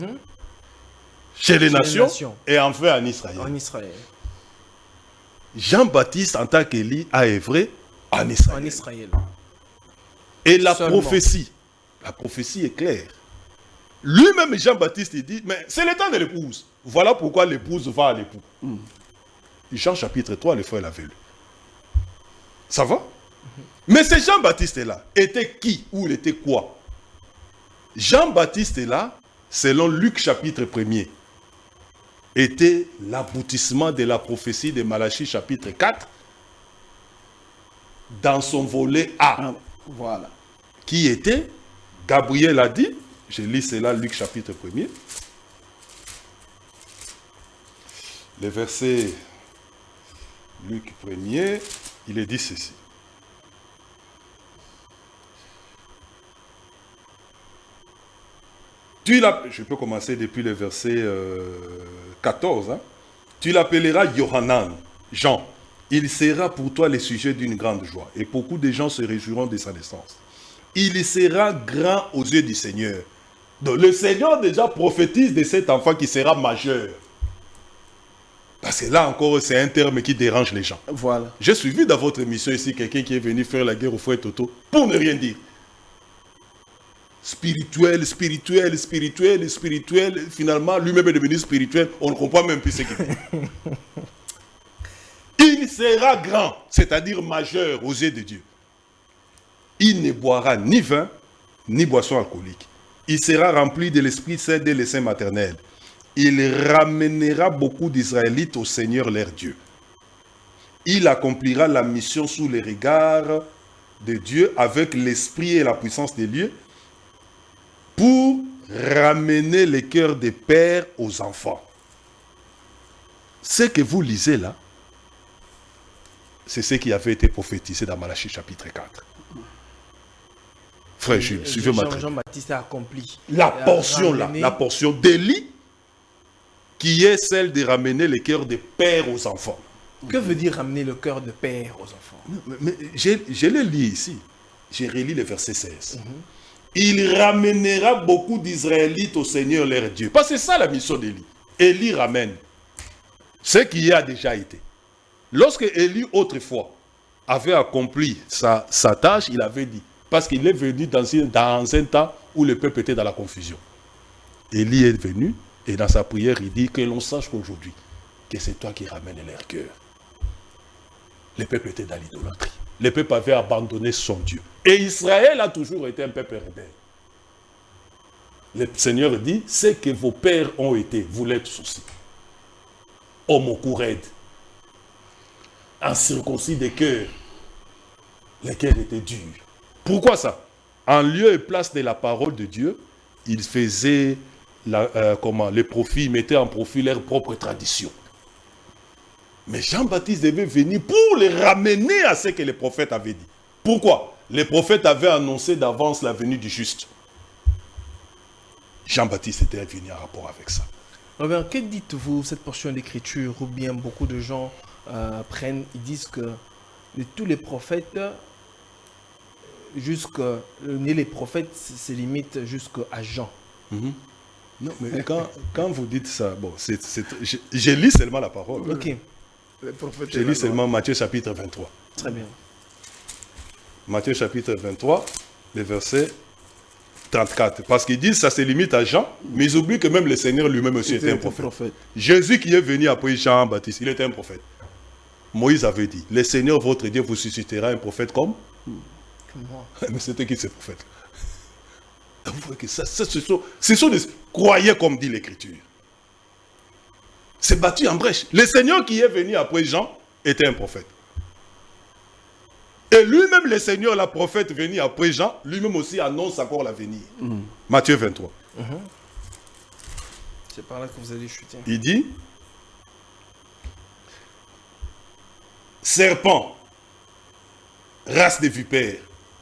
chez les nations, et enfin en Israël. En Israël. Jean-Baptiste, en tant qu'Élie, a œuvré en Israël. En Israël. Et la Seulement. prophétie est claire. Lui-même, Jean-Baptiste, il dit, mais c'est le temps de l'épouse. Voilà pourquoi l'épouse va à l'époux. Jean chapitre 3, le frère l'avait lu. Ça va? Mais ce Jean-Baptiste-là était qui ou il était quoi? Jean-Baptiste est là, selon Luc chapitre 1er, était l'aboutissement de la prophétie de Malachie chapitre 4 dans son volet A. Voilà. Qui était, Gabriel a dit, je lis cela, Luc chapitre 1er, le verset Luc 1er, il est dit ceci. Je peux commencer depuis le verset 14. Hein. Tu l'appelleras Yohanan, Jean. Il sera pour toi le sujet d'une grande joie. Et beaucoup de gens se réjouiront de sa naissance. Il sera grand aux yeux du Seigneur. Donc le Seigneur déjà prophétise de cet enfant qui sera majeur. Parce que là encore, c'est un terme qui dérange les gens. Voilà. J'ai suivi dans votre émission ici quelqu'un qui est venu faire la guerre au frère Toto pour ne rien dire. Spirituel, spirituel, spirituel, spirituel. Finalement, lui-même est devenu spirituel. On ne comprend même plus ce qu'il dit. Il sera grand, c'est-à-dire majeur aux yeux de Dieu. Il ne boira ni vin, ni boisson alcoolique. Il sera rempli de l'Esprit Saint dès le sein maternel. Il ramènera beaucoup d'Israélites au Seigneur leur Dieu. Il accomplira la mission sous les regards de Dieu avec l'esprit et la puissance de Dieu pour ramener les cœurs des pères aux enfants. Ce que vous lisez là, c'est ce qui avait été prophétisé dans Malachie chapitre 4. Frère Jules, suivez-moi très bien. Jean-Baptiste a accompli. La portion là, la portion d'Élie, qui est celle de ramener les cœurs des pères aux enfants. Que veut dire ramener le cœur de père aux enfants? Mais je le lis ici. J'ai relis le verset 16. Il ramènera beaucoup d'Israélites au Seigneur leur Dieu. Parce que c'est ça la mission d'Élie. Élie ramène ce qui a déjà été. Lorsque Élie, autrefois, avait accompli sa tâche, il avait dit, parce qu'il est venu dans un temps où le peuple était dans la confusion. Élie est venu, et dans sa prière, il dit que l'on sache qu'aujourd'hui, que c'est toi qui ramènes leur cœur. Le peuple était dans l'idolâtrie. Le peuple avait abandonné son Dieu. Et Israël a toujours été un peuple rebelle. Le Seigneur dit, c'est que vos pères ont été, vous l'êtes aussi. Homo courède, incirconcis des cœurs, les cœurs étaient durs. Pourquoi ça? En lieu et place de la parole de Dieu, ils faisaient les profits, ils mettaient en profit leur propre tradition. Mais Jean-Baptiste devait venir pour les ramener à ce que les prophètes avaient dit. Pourquoi? Les prophètes avaient annoncé d'avance la venue du juste. Jean-Baptiste était venu en rapport avec ça. Robert, que dites-vous cette portion d'écriture où bien beaucoup de gens ils disent que de tous les prophètes, les prophètes se limitent jusqu'à Jean. Non, mais quand vous dites ça, bon, je lis seulement la parole. Ok. Je lis seulement Matthieu chapitre 23. Très bien. Matthieu chapitre 23, le verset 34. Parce qu'ils disent que ça se limite à Jean, mais ils oublient que même le Seigneur lui-même aussi était un prophète. Jésus qui est venu après Jean-Baptiste, il était un prophète. Moïse avait dit, le Seigneur votre Dieu vous suscitera un prophète comme moi. Mais c'était qui ces prophètes? Vous voyez que ce sont des croyants comme dit l'Écriture. C'est battu en brèche. Le Seigneur qui est venu après Jean était un prophète. Et lui-même, le Seigneur, la prophète venu après Jean, lui-même aussi annonce encore l'avenir. Matthieu 23. C'est par là que vous allez chuter. Il dit, serpent, race de vipères.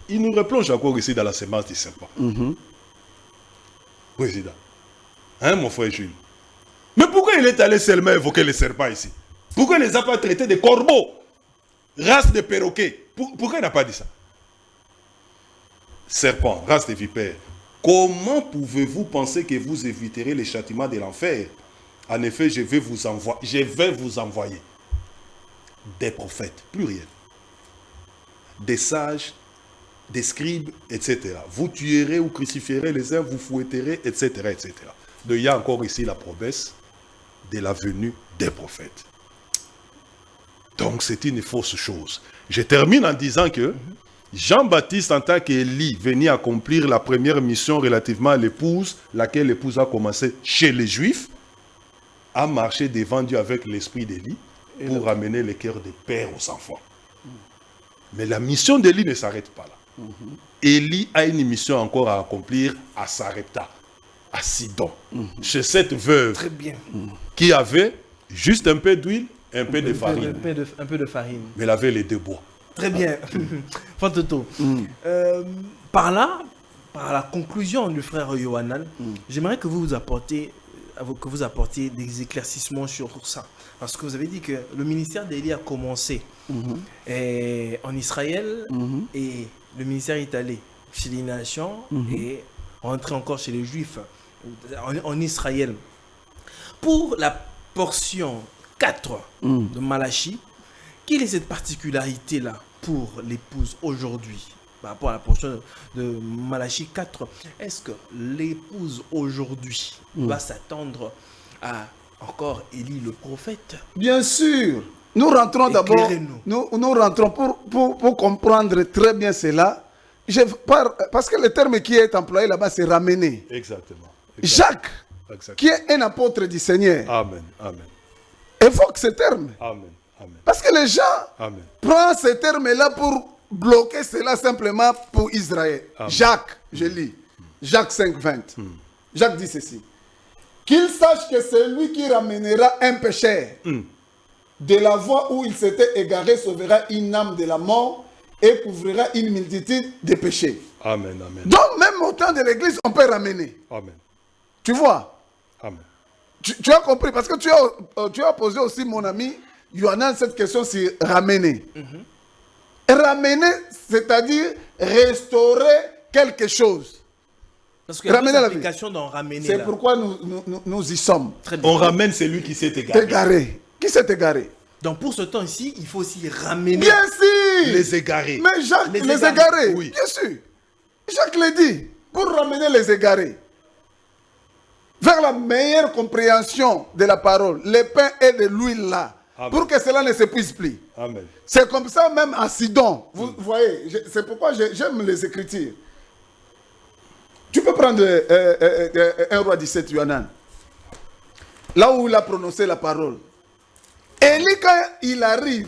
Il nous replonge encore ici dans la sémence du serpent. Président. Hein, mon frère Jules? Mais pourquoi il est allé seulement évoquer les serpents ici? Pourquoi il ne les a pas traités de corbeaux? Race de perroquets. Pourquoi il n'a pas dit ça? Serpent, race de vipères. Comment pouvez-vous penser que vous éviterez les châtiments de l'enfer? En effet, je vais vous envoyer des prophètes, pluriel, des sages, des scribes, etc. Vous tuerez ou crucifierez les uns, vous fouetterez, etc., etc. Donc il y a encore ici la promesse de la venue des prophètes. Donc c'est une fausse chose. Je termine en disant que Jean-Baptiste, en tant qu'Élie, venait accomplir la première mission relativement à l'épouse, laquelle l'épouse a commencé chez les Juifs, a marché devant Dieu avec l'esprit d'Élie pour ramener les cœurs des pères aux enfants. Mais la mission d'Élie ne s'arrête pas là. Élie a une mission encore à accomplir à Sarepta, à Sidon, chez cette veuve qui avait juste un peu d'huile, un peu de farine. Un peu de farine. Mais elle avait les deux bois. Très bien. Fantoto. Par la conclusion du frère Yohanan, j'aimerais que vous apportiez des éclaircissements sur ça. Parce que vous avez dit que le ministère d'Élie a commencé en Israël et le ministère est allé chez les nations et rentré encore chez les Juifs en Israël. Pour la portion 4 de Malachie, quelle est cette particularité-là pour l'épouse aujourd'hui par rapport à la portion de Malachie 4? Est-ce que l'épouse aujourd'hui va s'attendre à encore Élie le prophète? Bien sûr. Nous rentrons d'abord, nous rentrons pour comprendre très bien cela. Parce que le terme qui est employé là-bas, c'est ramener. Exactement. Jacques, qui est un apôtre du Seigneur, Amen. Amen. évoque ce terme. Amen. Amen. Parce que les gens prennent ce terme-là pour bloquer cela simplement pour Israël. Amen. Jacques, je lis, Jacques 5:20. Jacques dit ceci. Qu'il sache que celui qui ramènera un pécheur de la voie où il s'était égaré sauvera une âme de la mort et couvrira une multitude de péchés. Amen, amen. Donc même au temps de l'église, on peut ramener. Amen. Tu vois? Amen. Tu as compris, parce que tu as posé aussi, mon ami Yohanan, cette question sur ramener. Ramener, c'est-à-dire restaurer quelque chose. Parce qu'il y a Ramener une la vie. application d'en ramener. C'est là. pourquoi nous y sommes. Très bien. On ramène celui qui s'est égaré. Égaré. Qui s'est égaré? Donc pour ce temps ici, il faut aussi ramener. Bien sûr. Les égarés. Mais Jacques, Les les égarés. égarés, Oui. bien sûr. Jacques l'a dit, pour ramener les égarés vers la meilleure compréhension de la parole, le pain et de l'huile là, Amen. pour que cela ne s'épuise plus. Amen. C'est comme ça même à Sidon. Vous voyez, c'est pourquoi j'aime les Écritures. Tu peux prendre 1 roi 17, Yohanan. Là où il a prononcé la parole. Élie, quand il arrive,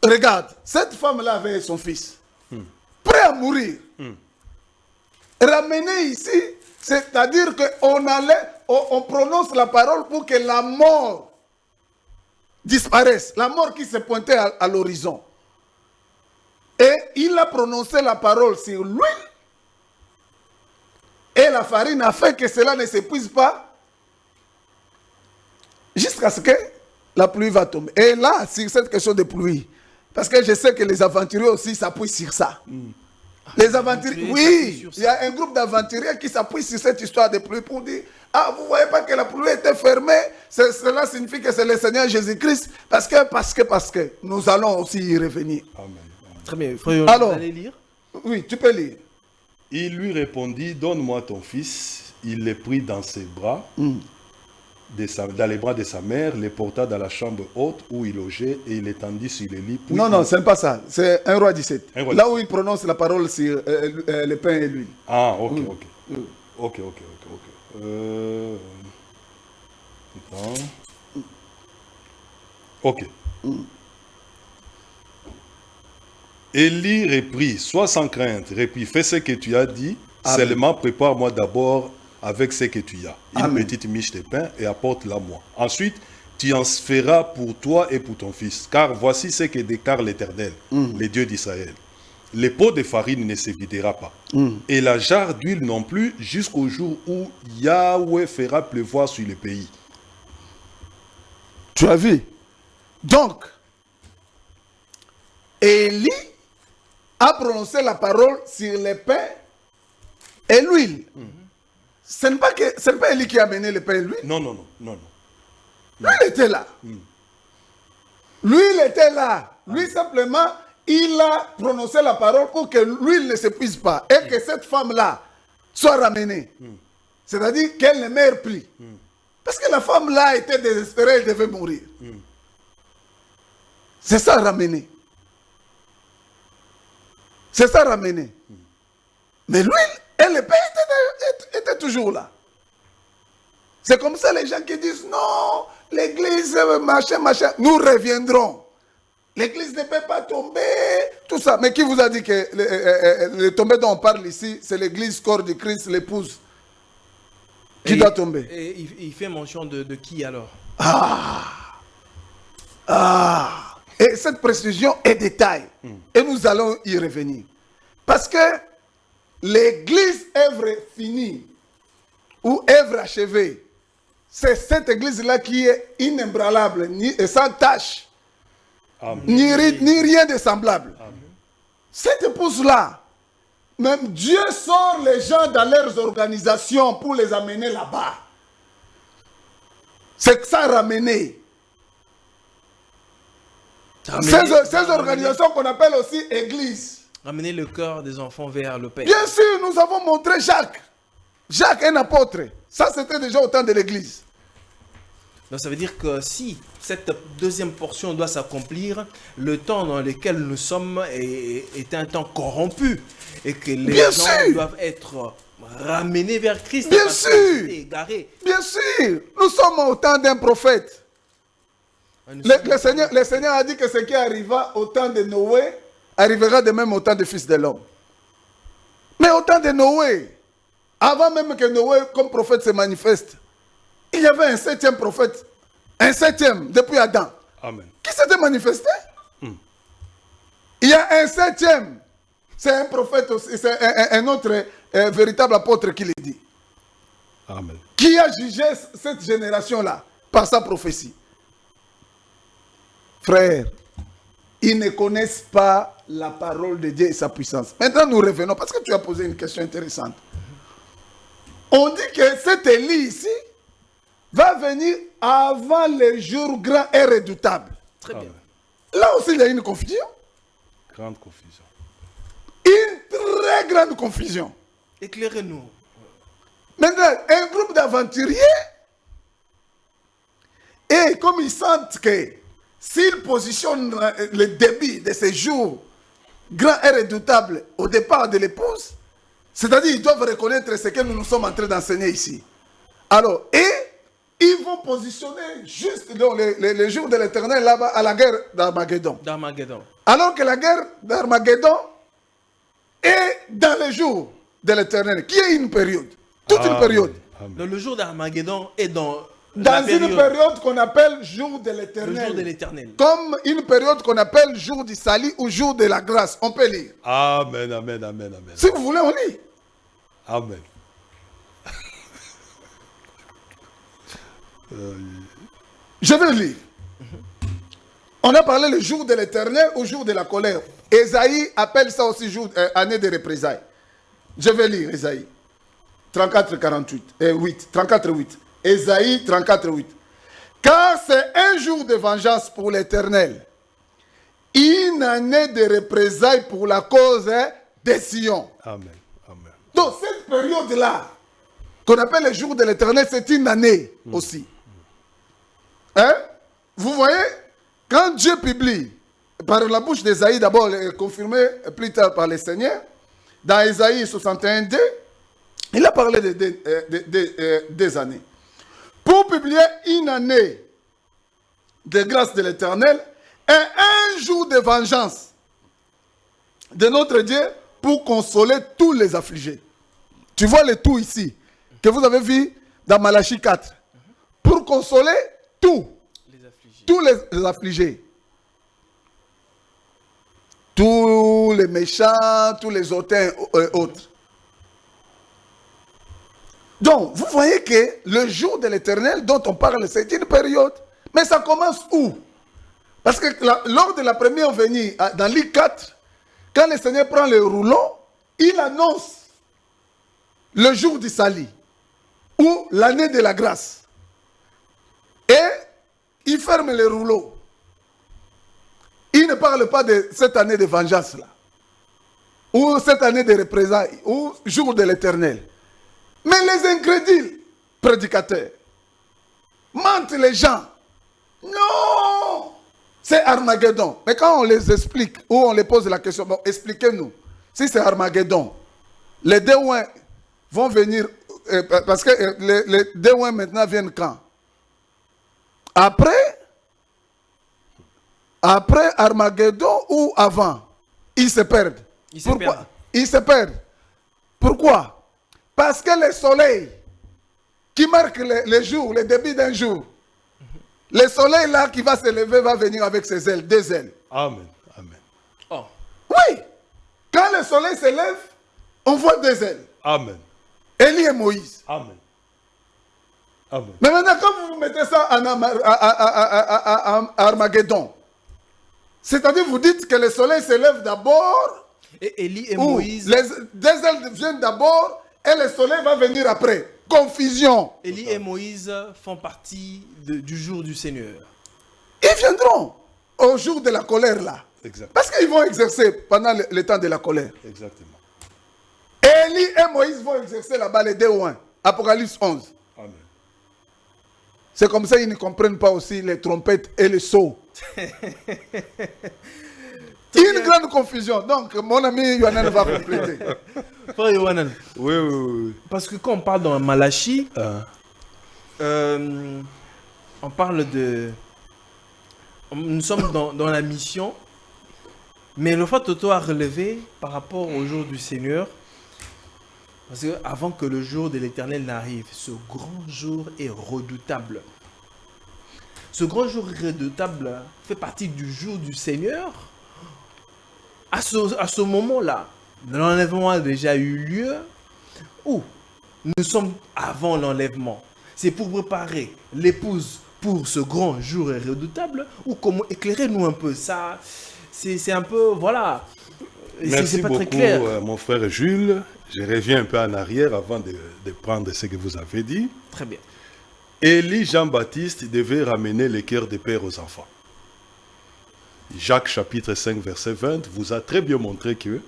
regarde, cette femme-là avait son fils, prêt à mourir. Ramené ici, c'est-à-dire on prononce la parole pour que la mort disparaisse, la mort qui se pointait à l'horizon. Et il a prononcé la parole sur l'huile et la farine afin que cela ne s'épuise pas jusqu'à ce que la pluie va tomber. Et là, sur cette question de pluie, parce que je sais que les aventuriers aussi s'appuient sur ça. Les aventuriers, oui, il y a un groupe d'aventuriers qui s'appuient sur cette histoire de pluie pour dire, ah, vous ne voyez pas que la pluie était fermée, cela signifie que c'est le Seigneur Jésus-Christ, parce que nous allons aussi y revenir. Amen. Très bien. Frère, Alors, vous allez lire? Oui, tu peux lire. Il lui répondit, donne-moi ton fils. Il le prit dans ses bras, dans les bras de sa mère, le porta dans la chambre haute où il logeait et il l'étendit sur le lit. Puis Non, ce n'est pas ça. C'est 1 roi 17. Un roi Là où il prononce la parole sur le pain et l'huile. Ah, ok. Ok. Attends. Ok. Élie reprit, sois sans crainte, reprit, fais ce que tu as dit, Amen. seulement prépare-moi d'abord avec ce que tu as. Une Amen. petite miche de pain et apporte-la moi. Ensuite, tu en feras pour toi et pour ton fils, car voici ce que déclare l'Éternel, le Dieu d'Israël. Le pot de farine ne se videra pas, et la jarre d'huile non plus, jusqu'au jour où Yahweh fera pleuvoir sur le pays. Tu as vu? Donc, Élie a prononcé la parole sur le pain et l'huile. Ce n'est pas Élie qui a mené le pain et l'huile. Non. L'huile était là. L'huile était là. Lui, simplement, il a prononcé la parole pour que l'huile ne s'épuise pas et que cette femme-là soit ramenée. C'est-à-dire qu'elle ne meure plus. Parce que la femme-là était désespérée, elle devait mourir. C'est ça ramener. C'est ça ramener. Mais l'huile et le pain étaient toujours là. C'est comme ça les gens qui disent non, l'église, machin. Nous reviendrons. L'église ne peut pas tomber, tout ça. Mais qui vous a dit que le tomber dont on parle ici, c'est l'église corps de Christ, l'épouse, qui doit tomber? Et il fait mention de qui alors? Et cette précision est détail. Et nous allons y revenir. Parce que l'église œuvre finie ou œuvre achevée, c'est cette église-là qui est inébranlable et sans tâche, ni rien de semblable. Cette épouse-là, même Dieu sort les gens dans leurs organisations pour les amener là-bas. C'est ça ramener. Ces organisations qu'on appelle aussi églises. Ramener le cœur des enfants vers le Père. Bien sûr, nous avons montré Jacques. Jacques, un apôtre. Ça, c'était déjà au temps de l'église. Donc ça veut dire que si cette deuxième portion doit s'accomplir, le temps dans lequel nous sommes est un temps corrompu. Et que les Bien gens sûr. doivent être ramenés vers Christ. Bien parce sûr. qu'ils étaient égarés. Bien sûr, nous sommes au temps d'un prophète. Le Seigneur a dit que ce qui arriva au temps de Noé arrivera de même au temps du Fils de l'homme. Mais au temps de Noé, avant même que Noé comme prophète se manifeste, il y avait un septième prophète, un septième depuis Adam, Amen. qui s'était manifesté. Il y a un septième, c'est un prophète aussi, c'est un autre véritable apôtre qui le dit, Amen. qui a jugé cette génération-là par sa prophétie. Frères, ils ne connaissent pas la parole de Dieu et sa puissance. Maintenant, nous revenons, parce que tu as posé une question intéressante. On dit que cet Élie ici va venir avant les jours grands et redoutables. Très bien. Là aussi, il y a une confusion. Grande confusion. Une très grande confusion. Éclairez-nous. Maintenant, un groupe d'aventuriers, et comme ils sentent que s'ils positionnent le débit de ces jours grands et redoutables au départ de l'épouse, c'est-à-dire ils doivent reconnaître ce que nous sommes en train d'enseigner ici. Alors, et ils vont positionner juste dans les jours de l'Éternel là-bas à la guerre d'Armageddon. Alors que la guerre d'Armageddon est dans les jours de l'Éternel, qui est une période, toute une période. Donc, le jour d'Armageddon est dans une période qu'on appelle jour de l'Éternel. Le jour de l'Éternel. Comme une période qu'on appelle jour du salut ou jour de la grâce. On peut lire. Amen, amen, amen, amen. Si vous voulez, on lit. Amen. Je vais lire. On a parlé le jour de l'Éternel ou jour de la colère. Ésaïe appelle ça aussi jour, année de représailles. Je vais lire Ésaïe 34, 48, 8, 34, 8. Ésaïe 34, 8. Car c'est un jour de vengeance pour l'Éternel, une année de représailles pour la cause de Sion. Amen. Amen. Donc cette période-là, qu'on appelle le jour de l'Éternel, c'est une année aussi. Hein? Vous voyez, quand Dieu publie, par la bouche d'Ésaïe d'abord, confirmé plus tard par le Seigneur, dans Ésaïe 61, 2, il a parlé des années. Pour publier une année de grâce de l'Éternel et un jour de vengeance de notre Dieu pour consoler tous les affligés. Tu vois le tout ici, que vous avez vu dans Malachie 4. Pour consoler tous les affligés. Tous les méchants, tous les hautains autres. Donc, vous voyez que le jour de l'Éternel dont on parle, c'est une période. Mais ça commence où? Parce que lors de la première venue, dans l'I 4, quand le Seigneur prend le rouleau, il annonce le jour du salut ou l'année de la grâce. Et il ferme le rouleau. Il ne parle pas de cette année de vengeance-là, ou cette année de représailles, ou jour de l'Éternel. Mais les incrédules prédicateurs mentent les gens. Non! C'est Armageddon. Mais quand on les explique, ou on les pose la question, bon, expliquez-nous. Si c'est Armageddon, les Déouins vont venir, parce que les Déouins maintenant viennent quand? Après Armageddon ou avant? Ils se perdent. Pourquoi? Ils se perdent. Pourquoi? Parce que le soleil qui marque le jour, le début d'un jour, le soleil là qui va se lever va venir avec ses ailes, deux ailes. Amen. Amen. Oh. Oui. Quand le soleil se lève, on voit deux ailes. Amen. Élie et Moïse. Amen. Amen. Mais maintenant, quand vous mettez ça en Armageddon, c'est-à-dire vous dites que le soleil se lève d'abord. Et Élie et Moïse. Les deux ailes viennent d'abord et le soleil va venir après. Confusion. Élie et Moïse font partie du jour du Seigneur. Ils viendront au jour de la colère là. Exactement. Parce qu'ils vont exercer pendant le temps de la colère. Exactement. Élie et Moïse vont exercer là-bas les deux oins. Apocalypse 11. Amen. C'est comme ça qu'ils ne comprennent pas aussi les trompettes et les sceaux. Une grande confusion. Donc, mon ami Yohanan va compléter. Frère Yohanan. Oui. Parce que quand on parle dans Malachie, on parle de... Nous sommes dans la mission, mais le fait Toto a relevé par rapport au jour du Seigneur, parce que avant que le jour de l'Éternel n'arrive, ce grand jour est redoutable. Ce grand jour redoutable fait partie du jour du Seigneur. À ce moment-là, l'enlèvement a déjà eu lieu, ou nous sommes avant l'enlèvement. C'est pour préparer l'épouse pour ce grand jour redoutable, ou comment éclairez-nous un peu ça? C'est un peu, voilà, Merci c'est pas beaucoup, très clair. mon frère Jules. Je reviens un peu en arrière avant de prendre ce que vous avez dit. Très bien. Élie Jean-Baptiste devait ramener les cœurs des pères aux enfants. Jacques chapitre 5 verset 20 vous a très bien montré que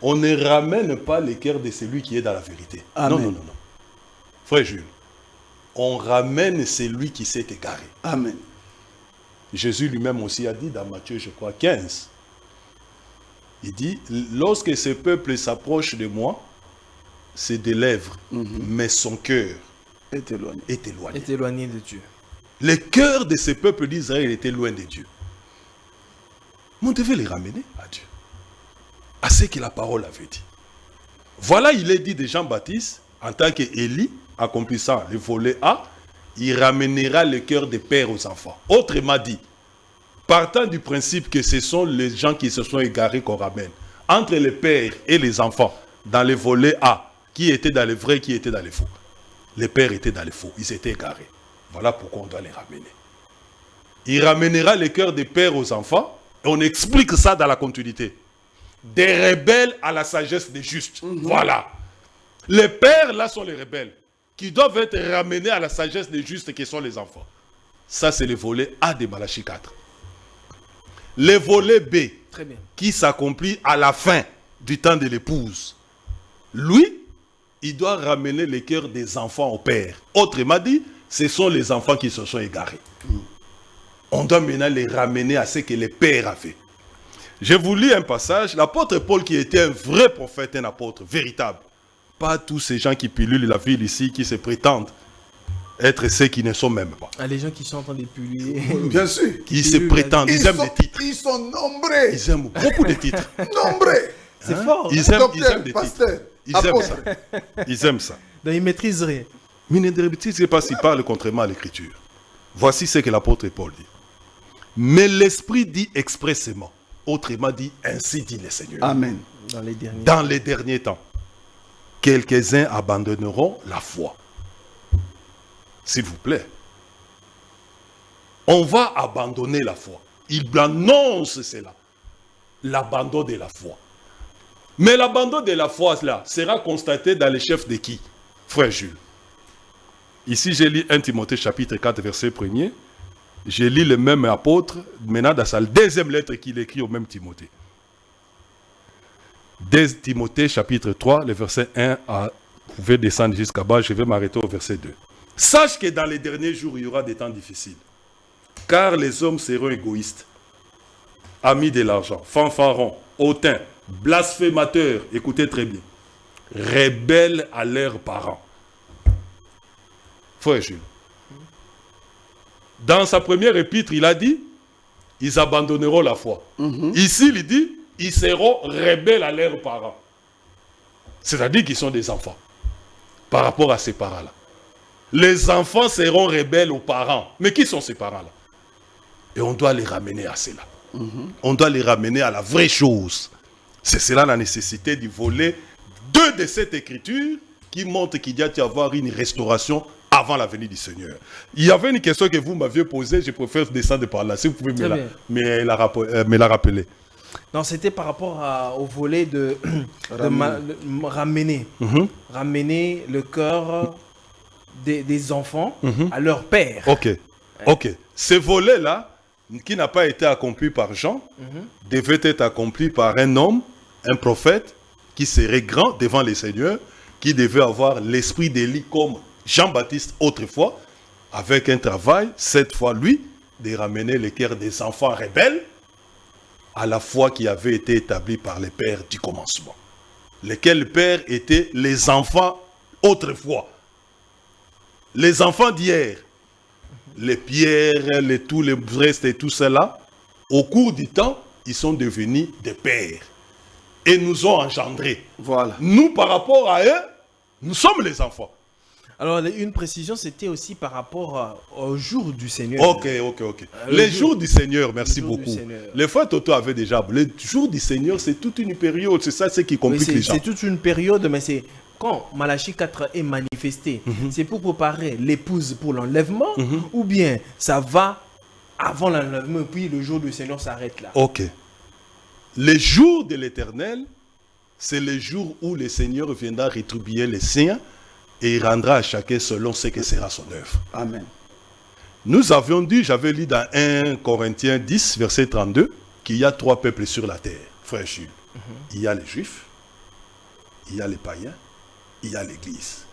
on ne ramène pas les cœurs de celui qui est dans la vérité. Amen. Non. Frère Jules, on ramène celui qui s'est égaré. Amen. Jésus lui-même aussi a dit dans Matthieu, je crois, 15. Il dit, lorsque ce peuple s'approche de moi, c'est des lèvres, mais son cœur Est éloigné. est éloigné. Est éloigné de Dieu. Le cœur de ce peuple d'Israël était loin de Dieu. Mais on devait les ramener à Dieu, à ce que la parole avait dit. Voilà, il est dit de Jean-Baptiste, en tant qu'Élie, accomplissant le volet A, il ramènera le cœur des pères aux enfants. Autrement dit, partant du principe que ce sont les gens qui se sont égarés qu'on ramène, entre les pères et les enfants, dans le volet A, qui était dans le vrai, qui était dans le faux. Les pères étaient dans le faux, ils étaient égarés. Voilà pourquoi on doit les ramener. Il ramènera le cœur des pères aux enfants, et on explique ça dans la continuité. Des rebelles à la sagesse des justes. Voilà. Les pères, là, sont les rebelles, qui doivent être ramenés à la sagesse des justes, qui sont les enfants. Ça, c'est le volet A de Malachie 4. Le volet B, Très bien. qui s'accomplit à la fin du temps de l'épouse. Lui, il doit ramener le cœur des enfants au père. Autrement dit, ce sont les enfants qui se sont égarés. On doit maintenant les ramener à ce que les pères avaient. Je vous lis un passage. L'apôtre Paul, qui était un vrai prophète, un apôtre véritable. Pas tous ces gens qui pilulent la ville ici, qui se prétendent être ceux qui ne sont même pas. Ah, les gens qui sont en train de publier. Bien sûr. Qui se prétendent, ils aiment des titres. Ils sont nombreux. Ils aiment beaucoup de titres. Nombreux. C'est fort. Ils Hein? aiment, Docteur, des titres. pasteur, Ils aiment apôtre. ça. Ils aiment ça. Donc, ils maîtrisent rien. Mais ne sais pas s'il parle contrairement à l'écriture. Voici ce que l'apôtre Paul dit. Mais l'Esprit dit expressément, autrement dit, ainsi dit le Seigneur. Amen. Dans les derniers. Dans les derniers temps, quelques-uns abandonneront la foi. S'il vous plaît. On va abandonner la foi. Il annonce cela. L'abandon de la foi. Mais l'abandon de la foi, là, sera constaté dans les chefs de qui? Frère Jules. Ici, j'ai lu 1 Timothée chapitre 4, verset 1er. J'ai lu le même apôtre, maintenant dans sa deuxième lettre qu'il écrit au même Timothée. 2 Timothée chapitre 3, le verset 1 à... Vous pouvez descendre jusqu'à bas, je vais m'arrêter au verset 2. Sache que dans les derniers jours, il y aura des temps difficiles. Car les hommes seront égoïstes, amis de l'argent, fanfarons, hautains, blasphémateurs, écoutez très bien, rebelles à leurs parents. Frère Jules. Dans sa première épître, il a dit, ils abandonneront la foi. Ici, il dit, ils seront rebelles à leurs parents. C'est-à-dire qu'ils sont des enfants. Par rapport à ces parents-là. Les enfants seront rebelles aux parents. Mais qui sont ces parents-là? Et on doit les ramener à cela. On doit les ramener à la vraie chose. C'est cela la nécessité du volet 2 de cette écriture qui montre qu'il doit y avoir une restauration avant la venue du Seigneur. Il y avait une question que vous m'aviez posée, je préfère descendre par là. Si vous pouvez me la rappeler. Non, c'était par rapport au volet de ramener. Ramener le cœur des enfants à leur père. Ok. Ce volet-là, qui n'a pas été accompli par Jean, devait être accompli par un homme, un prophète, qui serait grand devant les seigneurs, qui devait avoir l'esprit d'Élie comme Jean-Baptiste autrefois, avec un travail, cette fois lui, de ramener le cœur des enfants rebelles à la foi qui avait été établie par les pères du commencement. Lesquels pères étaient les enfants autrefois. Les enfants d'hier, les pierres, tous les restes et tout cela, au cours du temps, ils sont devenus des pères et nous ont engendrés. Voilà. Nous, par rapport à eux, nous sommes les enfants. Alors, une précision, c'était aussi par rapport au jour du Seigneur. Ok. Les jours du Seigneur, merci beaucoup. Les fois Toto avait déjà... Le jour du Seigneur, c'est toute une période. C'est ça, c'est qui complique les gens. C'est toute une période, mais c'est... Quand Malachie 4 est manifesté, c'est pour préparer l'épouse pour l'enlèvement, ou bien ça va avant l'enlèvement, puis le jour du Seigneur s'arrête là. Ok. Les jours de l'Éternel, c'est le jour où le Seigneur viendra rétribuer les siens et il rendra à chacun selon ce que sera son œuvre. Amen. Nous avions dit, j'avais lu dans 1 Corinthiens 10, verset 32, qu'il y a 3 peuples sur la terre, frère Jules. Il y a les Juifs, il y a les païens, il y a l'Église.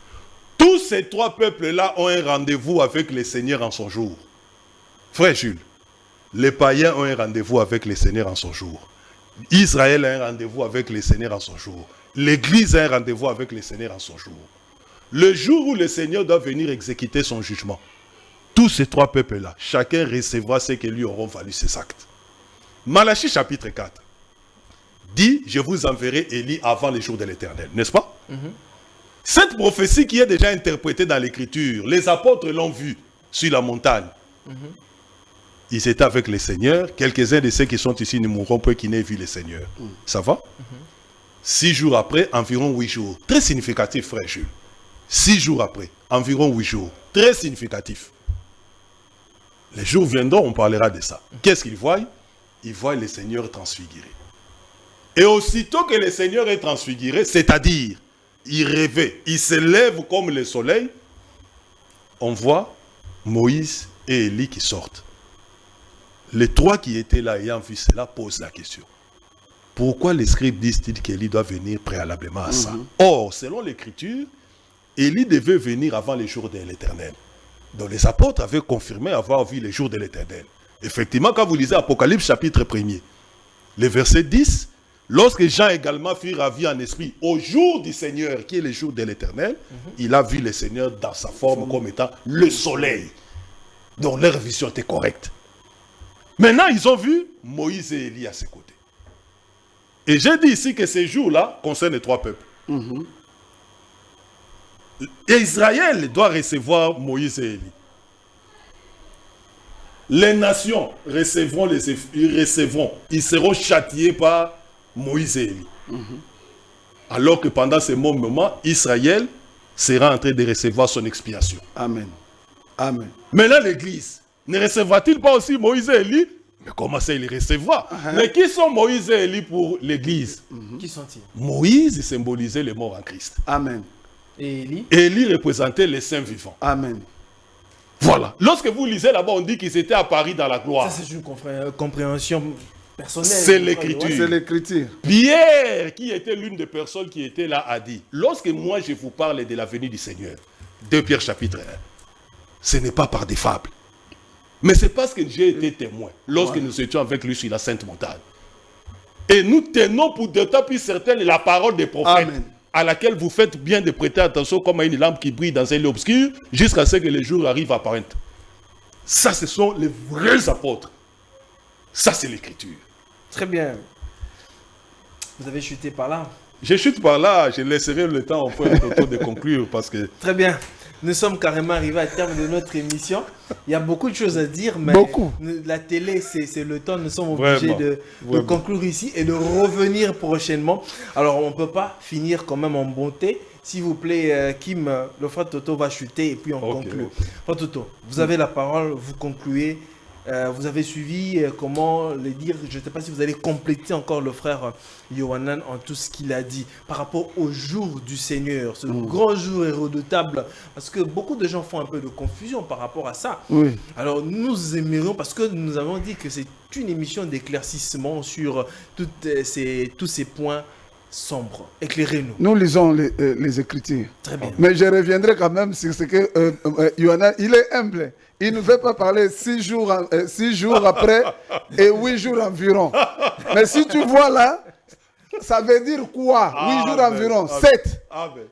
Tous ces 3 peuples-là ont un rendez-vous avec le Seigneur en son jour. Frère Jules, les païens ont un rendez-vous avec le Seigneur en son jour. Israël a un rendez-vous avec le Seigneur en son jour. L'Église a un rendez-vous avec le Seigneur en son jour. Le jour où le Seigneur doit venir exécuter son jugement, tous ces 3 peuples-là, chacun recevra ce que lui auront valu ses actes. Malachie chapitre 4 dit, je vous enverrai Élie avant les jours de l'Éternel, n'est-ce pas? Cette prophétie qui est déjà interprétée dans l'Écriture, les apôtres l'ont vue sur la montagne. Ils étaient avec le Seigneur. Quelques-uns de ceux qui sont ici ne mourront pas qui n'aient vu le Seigneur. Ça va? 6 jours après, environ 8 jours. Très significatif, frère Jules. 6 jours après, environ 8 jours. Très significatif. Les jours viendront, on parlera de ça. Qu'est-ce qu'ils voient? Ils voient le Seigneur transfiguré. Et aussitôt que le Seigneur est transfiguré, c'est-à-dire, il rêvait, il se lève comme le soleil, on voit Moïse et Élie qui sortent. Les 3 qui étaient là ayant vu cela posent la question. Pourquoi les scribes disent-ils qu'Élie doit venir préalablement à ça? Or, selon l'Écriture, Élie devait venir avant les jours de l'Éternel. Donc les apôtres avaient confirmé avoir vu les jours de l'Éternel. Effectivement, quand vous lisez Apocalypse chapitre 1er, le verset 10, lorsque Jean également fut ravi en esprit au jour du Seigneur, qui est le jour de l'Éternel, il a vu le Seigneur dans sa forme comme étant le soleil. Donc leur vision était correcte. Maintenant, ils ont vu Moïse et Élie à ses côtés. Et j'ai dit ici que ces jours-là concernent les 3 peuples. Et Israël doit recevoir Moïse et Élie. Les nations recevront, ils seront châtiés par Moïse et Élie. Alors que pendant ce moment, Israël sera en train de recevoir son expiation. Amen. Amen. Maintenant, l'Église ne recevra-t-il pas aussi Moïse et Élie? Mais comment ça, il les recevra? Mais qui sont Moïse et Élie pour l'Église? Qui sont-ils? Moïse symbolisait les morts en Christ. Amen. Et Élie? Élie représentait les saints vivants. Amen. Voilà. Lorsque vous lisez là-bas, on dit qu'ils étaient à Paris dans la gloire. Ça, c'est une compréhension personnelle. C'est l'Écriture. C'est l'Écriture. Pierre, qui était l'une des personnes qui était là, a dit, lorsque moi je vous parle de la venue du Seigneur, 2 Pierre chapitre 1, ce n'est pas par des fables. Mais c'est parce que j'ai été témoin lorsque nous étions avec lui sur la Sainte Montagne. Et nous tenons pour d'autant plus certaine la parole des prophètes. Amen. À laquelle vous faites bien de prêter attention comme à une lampe qui brille dans un lieu obscur jusqu'à ce que le jour arrive à apparaître. Ça, ce sont les vrais apôtres. Ça, c'est l'Écriture. Très bien. Vous avez chuté par là. Je chute par là, je laisserai le temps au frère Toto de conclure parce que... Très bien. Nous sommes carrément arrivés à terme de notre émission. Il y a beaucoup de choses à dire, mais la télé, c'est le temps. Nous sommes obligés de conclure ici et de revenir prochainement. Alors, on ne peut pas finir quand même en bonté. S'il vous plaît, Kim, le frère Toto va chuter et puis on conclut. Frère Toto, vous avez la parole, vous concluez. Vous avez suivi comment le dire. Je ne sais pas si vous allez compléter encore le frère Yohanan en tout ce qu'il a dit par rapport au jour du Seigneur, ce grand jour et redoutable, parce que beaucoup de gens font un peu de confusion par rapport à ça. Oui. Alors nous aimerions, parce que nous avons dit que c'est une émission d'éclaircissement sur tous ces points sombres. Éclairez-nous. Nous lisons les Écritures. Très bien. Mais je reviendrai quand même sur ce que Yohanan, il est humble. Il ne veut pas parler 6 jours après et 8 jours environ. Mais si tu vois là, ça veut dire quoi? 8 jours environ. 7.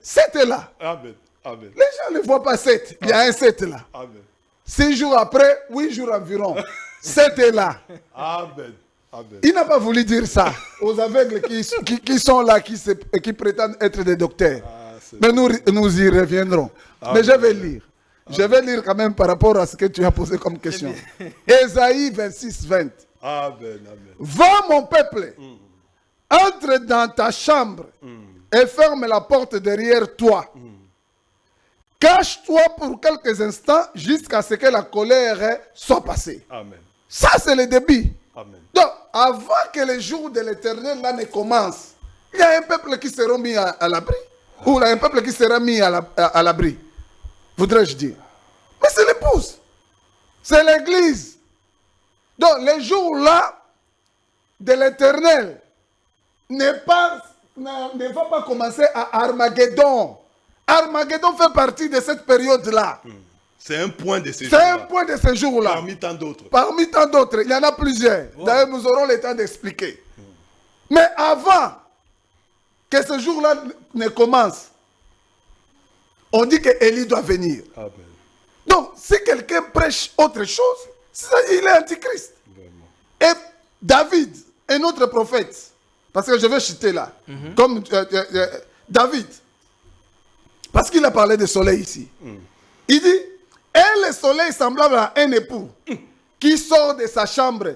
7 est là. Amen. Amen. Les gens ne voient pas 7. Il y a un 7 là. Amen. 6 jours après, 8 jours environ. 7 est là. Amen. Amen. Il n'a pas voulu dire ça aux aveugles qui sont là, qui prétendent être des docteurs. Mais nous y reviendrons. Amen. Mais je vais lire. Je vais lire quand même par rapport à ce que tu as posé comme question. Ésaïe 26, 20. Amen, amen. Va mon peuple, entre dans ta chambre et ferme la porte derrière toi. Cache-toi pour quelques instants jusqu'à ce que la colère soit passée. Amen. Ça, c'est le début. Amen. Donc, avant que le jour de l'Éternel là ne commence, Il y a un peuple qui sera mis à l'abri. Ou là, un peuple qui sera mis à l'abri. Voudrais-je dire. Mais c'est l'épouse. C'est l'église. Donc, les jours-là de l'éternel ne va pas commencer à Armageddon. Armageddon fait partie de cette période-là. C'est un point de ces C'est un jours-là. point de ce jour-là. Parmi tant d'autres. Parmi tant d'autres, il y en a plusieurs. Wow. D'ailleurs, nous aurons le temps d'expliquer. Mais avant que ce jour-là ne commence, on dit que Élie doit venir. Amen. Donc, si quelqu'un prêche autre chose, il est antichrist. Vraiment. Et David, un autre prophète, parce que je vais citer là, comme David, parce qu'il a parlé de soleil ici. Il dit, et le soleil semblable à un époux qui sort de sa chambre,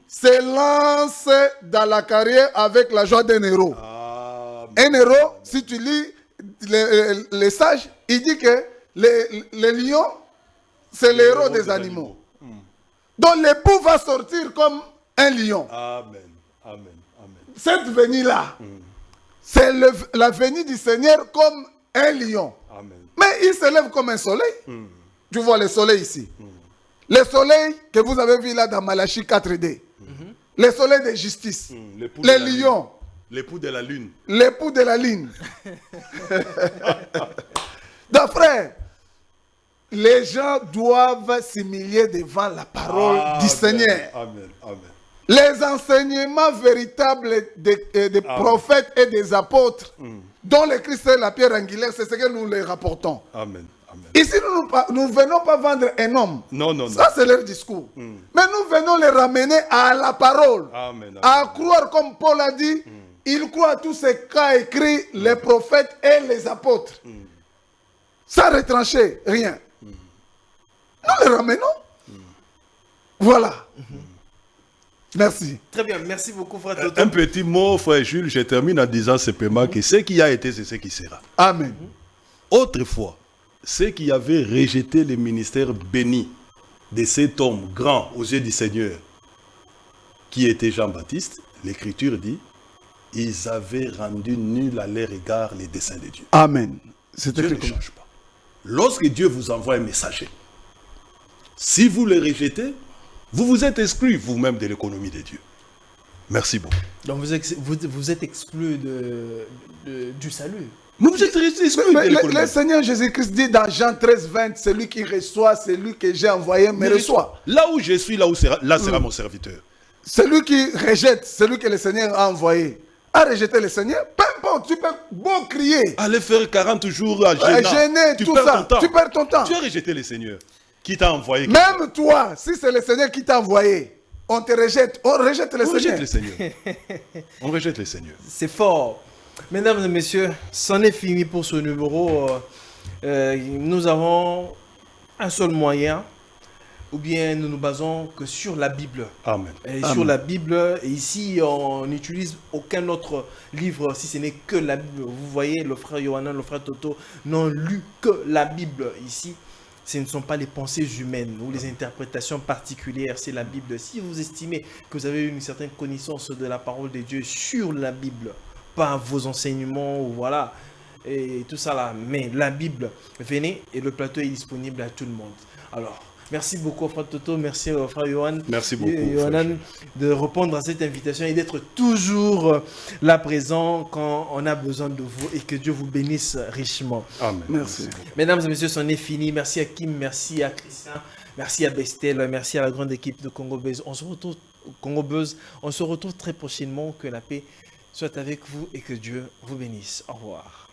se lance dans la carrière avec la joie d'un héros. Amen. Un héros, si tu lis les sages, il dit que les lions, c'est l'héros des animaux. Donc l'époux va sortir comme un lion. Amen. Amen. Amen. Cette venue-là, c'est la venue du Seigneur comme un lion. Amen. Mais il se lève comme un soleil. Tu vois le soleil ici. Le soleil que vous avez vu là dans Malachie 4D. Le soleil de justice. L'époux de Les la lune. lions. L'époux de la lune. L'époux de la ligne. Donc frère, les gens doivent s'humilier devant la parole du Seigneur. Amen. Amen. Les enseignements véritables des prophètes et des apôtres, dont le Christ est la pierre angulaire, c'est ce que nous les rapportons. Amen. Amen. Ici, nous ne venons pas vendre un homme. Non, non, non. Ça, c'est leur discours. Mais nous venons les ramener à la parole. Amen. Amen. À croire, comme Paul a dit, il croit à tout ce qu'a écrit les prophètes et les apôtres. Sans retrancher, rien. Nous les ramenons. Voilà. Merci. Très bien, merci beaucoup, frère Toto. Un petit mot, frère Jules, je termine en disant simplement que ce qui a été, c'est ce qui sera. Amen. Autrefois, ceux qui avaient rejeté le ministère béni de cet homme grand aux yeux du Seigneur, qui était Jean-Baptiste, l'Écriture dit, ils avaient rendu nul à leur égard les desseins de Dieu. Amen. C'est Dieu ne écrit comme change pas. Lorsque Dieu vous envoie un messager, si vous le rejetez, vous vous êtes exclu vous-même de l'économie de Dieu. Merci beaucoup. Donc vous êtes exclu du salut. Mais vous êtes exclu Mais de l'économie. le Seigneur Jésus-Christ dit dans Jean 13, 20, celui qui reçoit, celui que j'ai envoyé me reçoit. Là où je suis, là sera mon serviteur. Celui qui rejette, celui que le Seigneur a envoyé, a rejeté le Seigneur. Peu importe, tu peux beau crier, Allez faire 40 jours à gênant. gêner, Tu tout perds ça. ton temps. Tu perds ton temps. Tu as rejeté le Seigneur qui t'a envoyé. Même toi, si c'est le Seigneur qui t'a envoyé, on te rejette. On rejette le On Seigneur. rejette le Seigneur. On rejette le Seigneur. C'est fort. Mesdames et messieurs, c'en est fini pour ce numéro. Nous avons un seul moyen, ou bien nous nous basons que sur la Bible. Amen. Et Amen. sur la Bible, et ici on n'utilise aucun autre livre si ce n'est que la Bible. Vous voyez, le frère Yohanan, le frère Toto n'ont lu que la Bible ici. Ce ne sont pas les pensées humaines ou les interprétations particulières, c'est la Bible. Si vous estimez que vous avez une certaine connaissance de la parole de Dieu sur la Bible, pas vos enseignements, ou voilà, et tout ça là, mais la Bible, venez et le plateau est disponible à tout le monde. Alors, merci beaucoup, frère Toto, merci frère Johan. Merci beaucoup, Yohanan, de répondre à cette invitation et d'être toujours là présent quand on a besoin de vous, et que Dieu vous bénisse richement. Amen. Merci. Mesdames et messieurs, c'en est fini. Merci à Kim, merci à Christian, merci à Bestel, merci à la grande équipe de Congo Buzz. On se retrouve très prochainement. Que la paix soit avec vous et que Dieu vous bénisse. Au revoir.